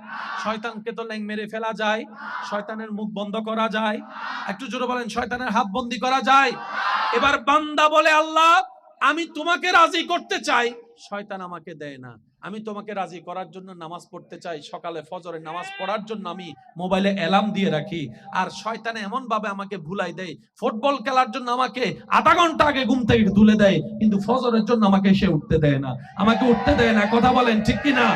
শয়তানকে তো ল্যাং মেরে ফেলা যায়, শয়তানের মুখ বন্ধ করা যায়। একটু জোরে বলেন, শয়তানের হাত বন্দি করা যায়। এবার বান্দা বলে, আল্লাহ আমি তোমাকে রাজি করতে চাই, শয়তান আমাকে দেয় না। আমি তোমাকে রাজি করার জন্য নামাজ পড়তে চাই, সকালে ফজরের নামাজ পড়ার জন্য আমি মোবাইলে অ্যালার্ম দিয়ে রাখি, আর শয়তান এমন ভাবে আমাকে ভুলাই দেয়, ফুটবল খেলার জন্য আমাকে আধা ঘন্টা আগে ঘুম থেকে তুলে দেয়, কিন্তু ফজরের জন্য আমাকে সে উঠতে দেয় না, আমাকে উঠতে দেয় না। কথা বলেন ঠিক কিনা?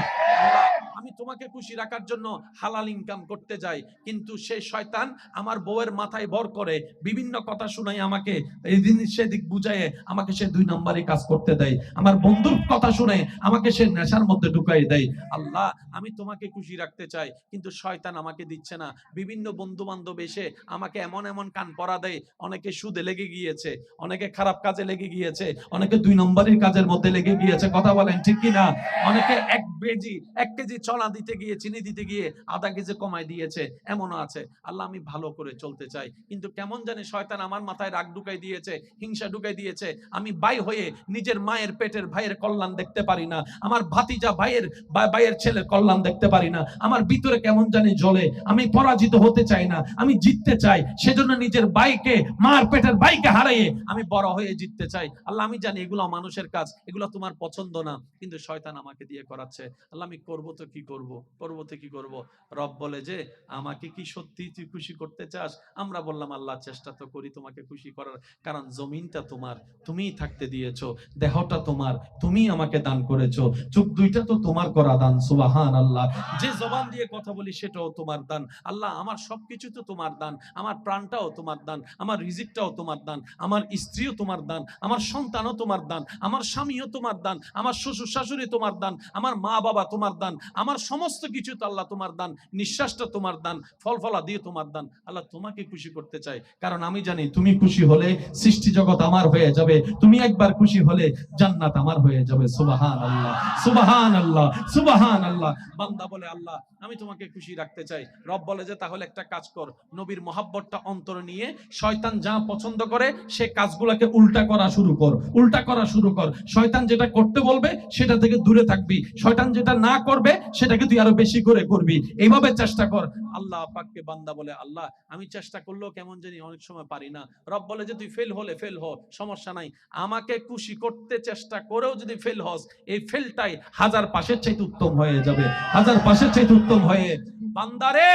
আমি তোমাকে খুশি রাখার জন্য হালাল ইনকাম করতে যাই, কিন্তু সেই শয়তান আমার বউয়ের মাথায় ভর করে বিভিন্ন কথা শুনাই, আমাকে এই জিনিস সেদিক বুঝায় আমাকে সে 2 নম্বরে কাজ করতে দেয়, আমার বন্ধুর কথা শুনে আমাকে সে নেশার মধ্যে ঢুকাই দেয়। আল্লাহ আমি তোমাকে খুশি রাখতে চাই, কিন্তু শয়তান আমাকে দিচ্ছে না। বিভিন্ন বন্ধু বান্ধব এসে আমাকে এমন এমন কান পরা দেয়, অনেকে সুদে লেগে গিয়েছে, অনেকে খারাপ কাজে লেগে গিয়েছে, অনেকে 2 নম্বরের কাজের মধ্যে লেগে গিয়েছে। কথা বলেন ঠিক কিনা? অনেকে 1 কেজি চলা চানা দিতে গিয়ে, চিনি দিতে গিয়ে আধা কেজি কমায় দিয়েছে, এমনও আছে। আল্লাহ আমি ভালো করে চলতে চাই, কিন্তু কেমন জানি শয়তান আমার মাথায় রাগ ঢুকাই দিয়েছে, হিংসা ঢুকাই দিয়েছে। আমি ভাই হয়ে নিজের মায়ের পেটের ভাইয়ের কল্যাণ দেখতে পারি না, আমার ভাতিজা ভাইয়ের ছেলের কল্যাণ দেখতে পারি না। আমার ভিতরে কেমন জানি জ্বলে, আমি পরাজিত হতে চাই না, আমি জিততে চাই। সেজন্য নিজের ভাইকে, মার পেটের ভাইকে হারাইয়ে আমি বড় হয়ে জিততে চাই। আল্লাহ আমি জানি এগুলো মানুষের কাজ, এগুলো তোমার পছন্দ না, কিন্তু শয়তান আমাকে দিয়ে করাচ্ছে। আল্লাহ আমি করবো তো কি করব, করবো তো কি করব। রব বলে যে আমাকে কি সত্যি তুই খুশি করতে চাস? আমরা বললাম আল্লাহ চেষ্টা তো করি তোমাকে খুশি করার, কারণ জমিনটা তোমার, তুমিই থাকতে দিয়েছো, দেহটা তোমার, তুমি আমাকে দান করেছো, চোখ দুইটা তো তোমার করা দান। সুবহানাল্লাহ। যে জবান দিয়ে কথা বলি সেটাও তোমার দান। আল্লাহ আমার সবকিছু তো তোমার দান, আমার প্রাণটাও তোমার দান, আমার রিজিকটাও তোমার দান, আমার স্ত্রীও তোমার দান, আমার সন্তানও তোমার দান, আমার স্বামীও তোমার দান, আমার শ্বশুর শাশুড়ি তোমার দান, আমার মা বাবা তোমার দান, আমার সমস্ত কিছু তো আল্লাহ তোমার দান, নিঃশ্বাসটা তোমার দান, ফল ফলা দিয়ে তোমার দান। আল্লাহ তোমাকে খুশি করতে চাই, কারণ আমি জানি তুমি খুশি হলে সৃষ্টি জগৎ আমার হয়ে যাবে, তুমি একবার খুশি হলে জান্নাত আমার হয়ে যাবে। সুবহানাল্লাহ, সুবহানাল্লাহ, সুবহানাল্লাহ। বান্দা বলে আল্লাহ আমি তোমাকে খুশি রাখতে চাই। রব বলে যে তাহলে একটা কাজ কর, নবীর মহাব্বতটা অন্তরে নিয়ে শয়তান যা পছন্দ করে সে কাজগুলোকে উল্টা করা শুরু কর, উল্টা করা শুরু কর। শয়তান যেটা করতে বলবে সেটা থেকে দূরে থাকবি, শয়তান যেটা না করবে সেটাকে তুই আরো বেশি করে করবি, এইভাবে চেষ্টা কর। আল্লাহ পাককে বান্দা বলে আল্লাহ আমি চেষ্টা করলেও কেমন জানি অনেক সময় পারি না। রব বলে যে তুই ফেল হলে ফেল হ, সমস্যা নাই, আমাকে খুশি করতে চেষ্টা করেও যদি ফেল হস, এই ফেলটাই হাজার পাশের চাইতে উত্তম হয়ে যাবে, হাজার পাশের চাইতে উত্তম হয়ে। বান্দারে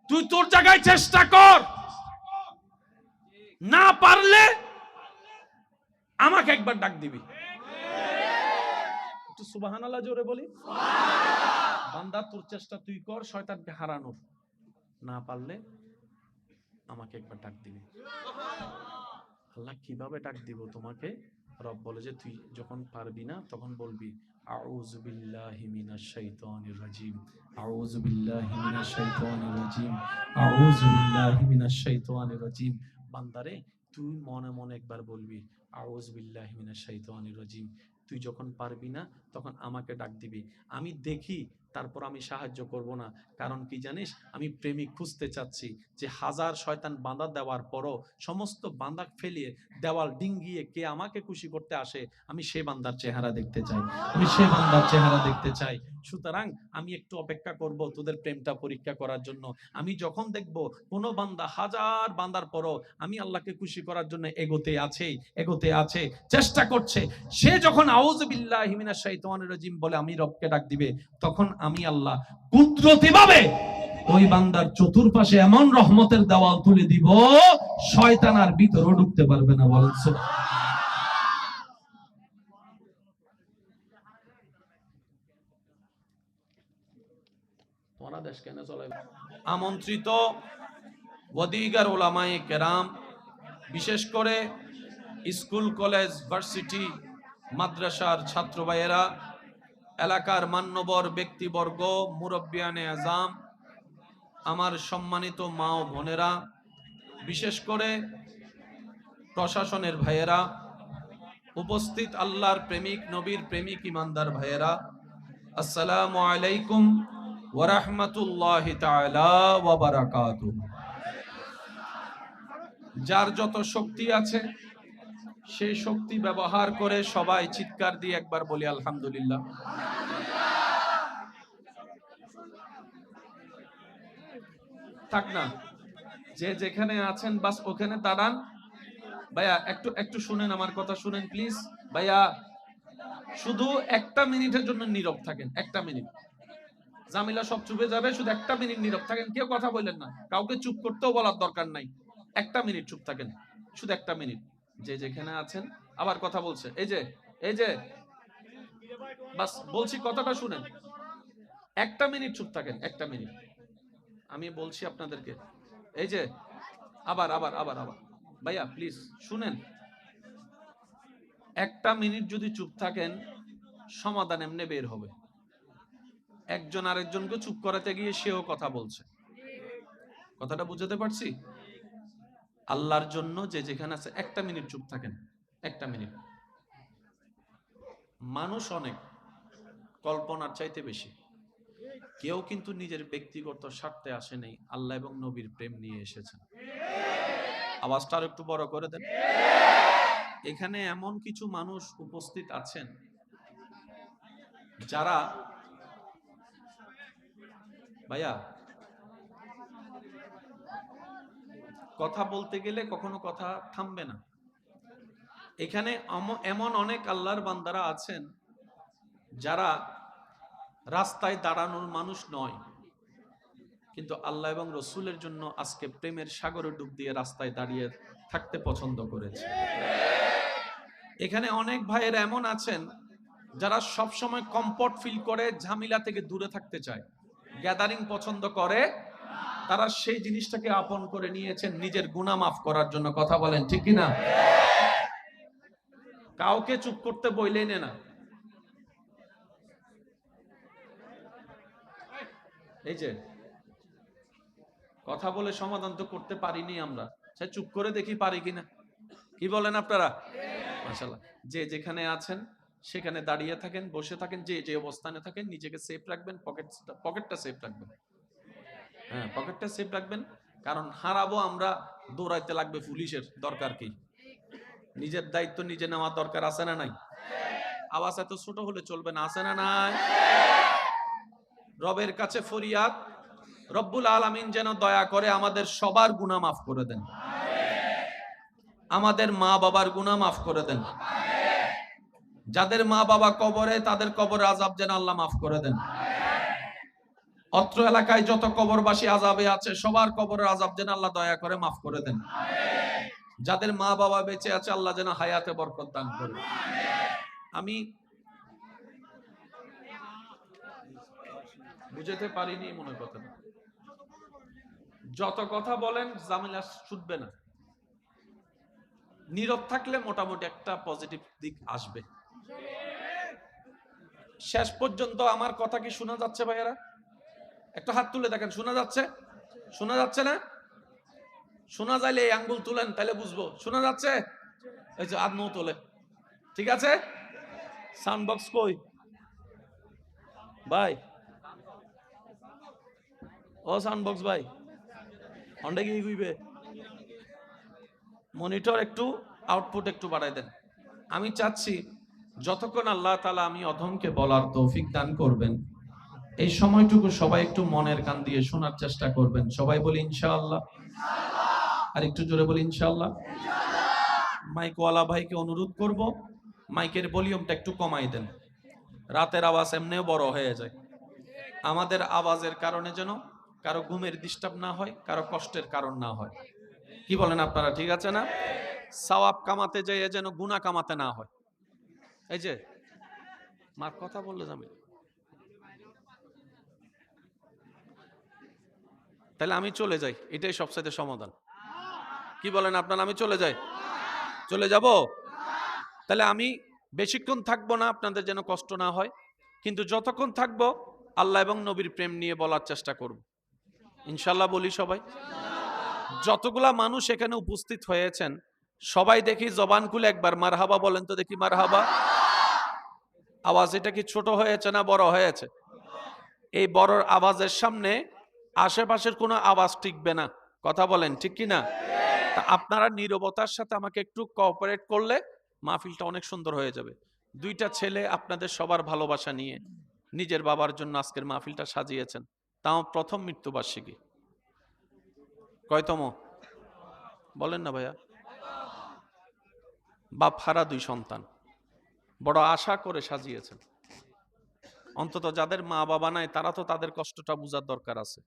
তুই তোর জায়গায় চেষ্টা কর, না পারলে আমাকে একবার ডাক দিবি। একটু সুবহানাল্লাহ জোরে বলি। বান্দা তোর চেষ্টা তুই কর শয়তানকে হারানোর, না পারলে আমাকে একবার ডাক দিবি। আল্লাহ কিভাবে ডাক দিব তোমাকে? রব বলে যে তুই যখন পারবি না তখন বলবি আউযু বিল্লাহি মিনাশ শাইতানির রাজিম, আউযু বিল্লাহি মিনাশ শাইতানির রাজিম, আউযু বিল্লাহি মিনাশ শাইতানির রাজিম। বান্দারে তুই মনে মনে একবার বলবি আউযু বিল্লাহি মিনাশ শাইতানির রাজিম। তুই যখন পারবি না তখন আমাকে ডাক দিবি, আমি দেখি, তারপর আমি সাহায্য করব না। কারণ কি জানিস, আমি প্রেমিক খুঁজতে চাচ্ছি, যে হাজার শয়তান বাঁধা দেওয়ার পরও সমস্ত বাঁধা ফেলিয়ে দেওয়াল ডিঙ্গিয়ে কে আমাকে খুশি করতে আসে, আমি সে বান্দার চেহারা দেখতে চাই, আমি সে বান্দার চেহারা দেখতে চাই। সুতরাং আমি একটু অপেক্ষা করব তোদের প্রেমটা পরীক্ষা করার জন্য। আমি যখন দেখব কোনো বান্দা হাজার বান্দার পরও আমি আল্লাহকে খুশি করার জন্য এগোতে আছে, এগোতে আছে, চেষ্টা করছে, সে যখন আউযু বিল্লাহি মিনাশ শাইতানির রাজিম বলে আমি রবকে ডাক দিবে, তখন আমি আল্লাহ কুদরতিভাবে ওই বান্দার চতুর্পাশে এমন রহমতের দেওয়াল তুলে দিব শয়তান আর ভিতরে ঢুকতে পারবে না। বলেন তোমার দেশ কেন চলে। আমন্ত্রিত ওয়াদিগার উলামায়ে কেরাম, বিশেষ করে স্কুল কলেজ ভার্সিটি মাদ্রাসার ছাত্র ভাইয়েরা, এলাকার মান্যবর ব্যক্তিবর্গ, মুরব্বিয়ানে আজম, আমার সম্মানিত মা ও বোনেরা, বিশেষ করে প্রশাসনের ভাইয়েরা, উপস্থিত আল্লাহর প্রেমিক, নবীর প্রেমিক, ইমানদার ভাইয়েরা, আসসালামু আলাইকুম ওয়া রাহমাতুল্লাহি তাআলা ওয়া বারাকাতুহু। যার যত শক্তি আছে সেই শক্তি ব্যবহার করে সবাই চিৎকার দিয়ে একবার বলি আলহামদুলিল্লাহ। থাক না, যে যেখানে আছেন বাস ওখানে দাঁড়ান। ভাইয়া একটু একটু শুনেন, আমার কথা শুনেন প্লিজ। ভাইয়া শুধু একটা মিনিটের জন্য নীরব থাকেন, একটা মিনিট। জামিলা সব চুপে যাবে, শুধু একটা মিনিট নীরব থাকেন, কেউ কথা বলেন না, কাউকে চুপ করতেও বলার দরকার নাই। একটা মিনিট চুপ থাকেন, শুধু একটা মিনিট। যে যেখানে আছেন, আবার কথা বলছে, এই যে বাস বলছি, কথাটা শুনেন, একটা মিনিট চুপ থাকেন, একটা মিনিট আমি বলছি আপনাদেরকে। এই যে আবার আবার আবার আবার ভাইয়া প্লিজ শুনেন, একটা মিনিট যদি চুপ থাকেন সমাধান এমনি বের হবে। একজন আরেকজনকে চুপ করাতে গিয়ে সেও কথা বলছে, কথাটা বুঝতে পারছি? আল্লাহর জন্য যে যেখানে আছে একটা মিনিট চুপ থাকেন, একটা মিনিট। মানুষ অনেক, কল্পনার চাইতে বেশি। কেউ কিন্তু নিজের ব্যক্তিগত স্বার্থে আসেনি, আল্লাহ এবং নবীর প্রেম নিয়ে এসেছেন। আওয়াজটা আর একটু বড় করে দেন। এখানে এমন কিছু মানুষ উপস্থিত আছেন যারা, ভাইয়া কথা বলতে গেলে কখনো কথা থামবে না। এখানে এমন অনেক আল্লাহর বান্দারা আছেন যারা রাস্তায় দাঁড়ানোর মানুষ নয়, কিন্তু আল্লাহ এবং রসুলের জন্য আজকে প্রেমের সাগরে ডুব দিয়ে রাস্তায় দাঁড়িয়ে থাকতে পছন্দ করেছে। এখানে অনেক ভাইয়ের এমন আছেন যারা সব সময় কমফর্ট ফিল করে, ঝামেলা থেকে দূরে থাকতে চায়, গ্যাদারিং পছন্দ করে। তারা সেই জিনিসটাকে আপন করে নিয়েছেন নিজের গুনাহ মাফ করার জন্য। কথা বলেন ঠিক কি না? কাউকে চুপ করতে বইলেই না। এই যে কথা বলে সমাধান তো করতে পারিনি আমরা, সে চুপ করে দেখি পারি কিনা। কি বলেন আপনারা? মাশাআল্লাহ। যে যেখানে আছেন সেখানে দাঁড়িয়ে থাকেন, বসে থাকেন, যে যে অবস্থানে থাকেন নিজেকে সেফ রাখবেন, পকেটটা সেফ রাখবেন। হ্যাঁ, পকেটটা সেফ রাখবেন, কারণ হারাবো আমরা, দৌড়াইতে লাগবে পুলিশের, দরকার কি? নিজের দায়িত্ব নিজে নেওয়ার দরকার আছে না নাই? আওয়াজ এত ছোট হলে চলবে না, আছে না নাই? রবের কাছে ফরিয়াদ, রব্বুল আলামিন যেন দয়া করে আমাদের সবার গুনাহ মাফ করে দেন, আমাদের মা বাবার গুনাহ মাফ করে দেন, যাদের মা বাবা কবরে তাদের কবরের আযাব যেন আল্লাহ মাফ করে দেন। অত্র এলাকায় যত কবরবাসী আযাবে আছে সবার কবরের আযাব যেন আল্লাহ দয়া করে মাফ করে দেন। যাদের মা বাবা বেঁচে আছে আল্লাহ যেন হায়াতে বরকত দান করে। আমি বুঝাতে পারিনি মনে কথা। যত কথা বলেন ঝামেলা ছুটবে না, নীরব থাকলে মোটামুটি একটা পজিটিভ দিক আসবে। শেষ পর্যন্ত আমার কথা কি শোনা যাচ্ছে ভাইয়েরা? একটা হাত তুলে দেখেন, শোনা যাচ্ছে? শোনা যাচ্ছে না? শোনা যাইলে এই আঙ্গুল তুলেন, তাহলে বুঝবো শোনা যাচ্ছে। এই যে আদমও তোলে, ঠিক আছে। সাউন্ড বক্স কই ভাই? ও সাউন্ড বক্স ভাই, অন্ডে কি কইবে? মনিটর একটু আউটপুট একটু বাড়াই দেন। আমি চাচ্ছি যতক্ষণ আল্লাহ তাআলা আমি অধমকে বলার তৌফিক দান করবেন, এই সময়টুকু সবাই একটু মনের কান দিয়ে শোনার চেষ্টা করবেন। সবাই বলি ইনশাআল্লাহ। আর একটু জোরে বলি ইনশাআল্লাহ। মাইকওয়ালা ভাইকে অনুরোধ করব, মাইকের ভলিউমটা একটু কমাই দেন। রাতের আওয়াজ এমনিও বড় হয়ে যায়। আমাদের আওয়াজের কারণে যেন কারো ঘুমের ডিস্টার্ব না হয়, কারো কষ্টের কারণ না হয়। কি বলেন আপনারা? ঠিক আছে না? সওয়াব কামাতে যেয়ে যেন গুনাহ কামাতে না হয়। এই যে মার কথা বললে যাবে, তাহলে আমি চলে যাই, এটাই সবচেয়ে সমাধান। কি বলেন আপনারা? আমি চলে যাই? চলে যাব? তাহলে আমি বেশিক্ষণ থাকবো না, আপনাদের যেন কষ্ট না হয়, কিন্তু যতক্ষণ থাকবো আল্লাহ এবং নবীর প্রেম নিয়ে বলার চেষ্টা করব ইনশাআল্লাহ। বলি সবাই, যতগুলা মানুষ এখানে উপস্থিত হয়েছেন সবাই দেখি জবান খুলে একবার মারহাবা বলেন তো দেখি, মারহাবা। আওয়াজ এটা কি ছোট হয়েছে না বড় হয়েছে? এই বড় আওয়াজের সামনে আশেপাশের কোনো আওয়াজ টিকবে না। কথা বলেন ঠিক কি না? তা আপনারা নীরবতার সাথে আমাকে একটু কোঅপারেট করলে মাহফিলটা অনেক সুন্দর হয়ে যাবে। দুইটা ছেলে আপনাদের সবার ভালোবাসা নিয়ে নিজের বাবার জন্য আজকের মাহফিলটা সাজিয়েছেন, তাও প্রথম মৃত্যুবার্ষিকী। কয়তম বলেন না ভাইয়া? বাপ হারা দুই সন্তান, বড় আশা করে সাজিয়েছেন। অন্তত যাদের মা বাবা নাই তারা তো তাদের কষ্টটা বোঝার দরকার আছে।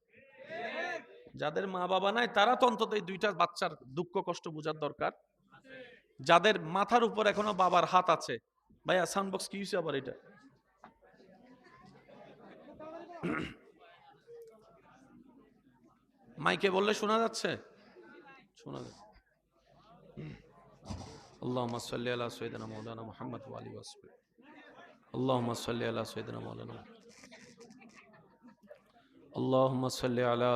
যাদের মা বাবা নাই তারা তো অন্তত এই দুইটা বাচ্চার দুঃখ কষ্ট বোঝার দরকার। যাদের মাথার উপর এখনো বাবার হাত আছে, ভাইয়া সাউন্ড বক্স কি হয়েছে আবার এটা? মাইকে বললে শোনা যাচ্ছে? শোনা যাচ্ছে। আল্লাহুম্মা সাল্লি আলা সাইয়্যিদিনা মাওলানা মুহাম্মদ ওয়া আলিহি ওয়া সাহবিহি। আল্লাহুম্মা সাল্লি আলা সাইয়্যিদিনা মাওলানা, আল্লাহুম্মা সাল্লি আলা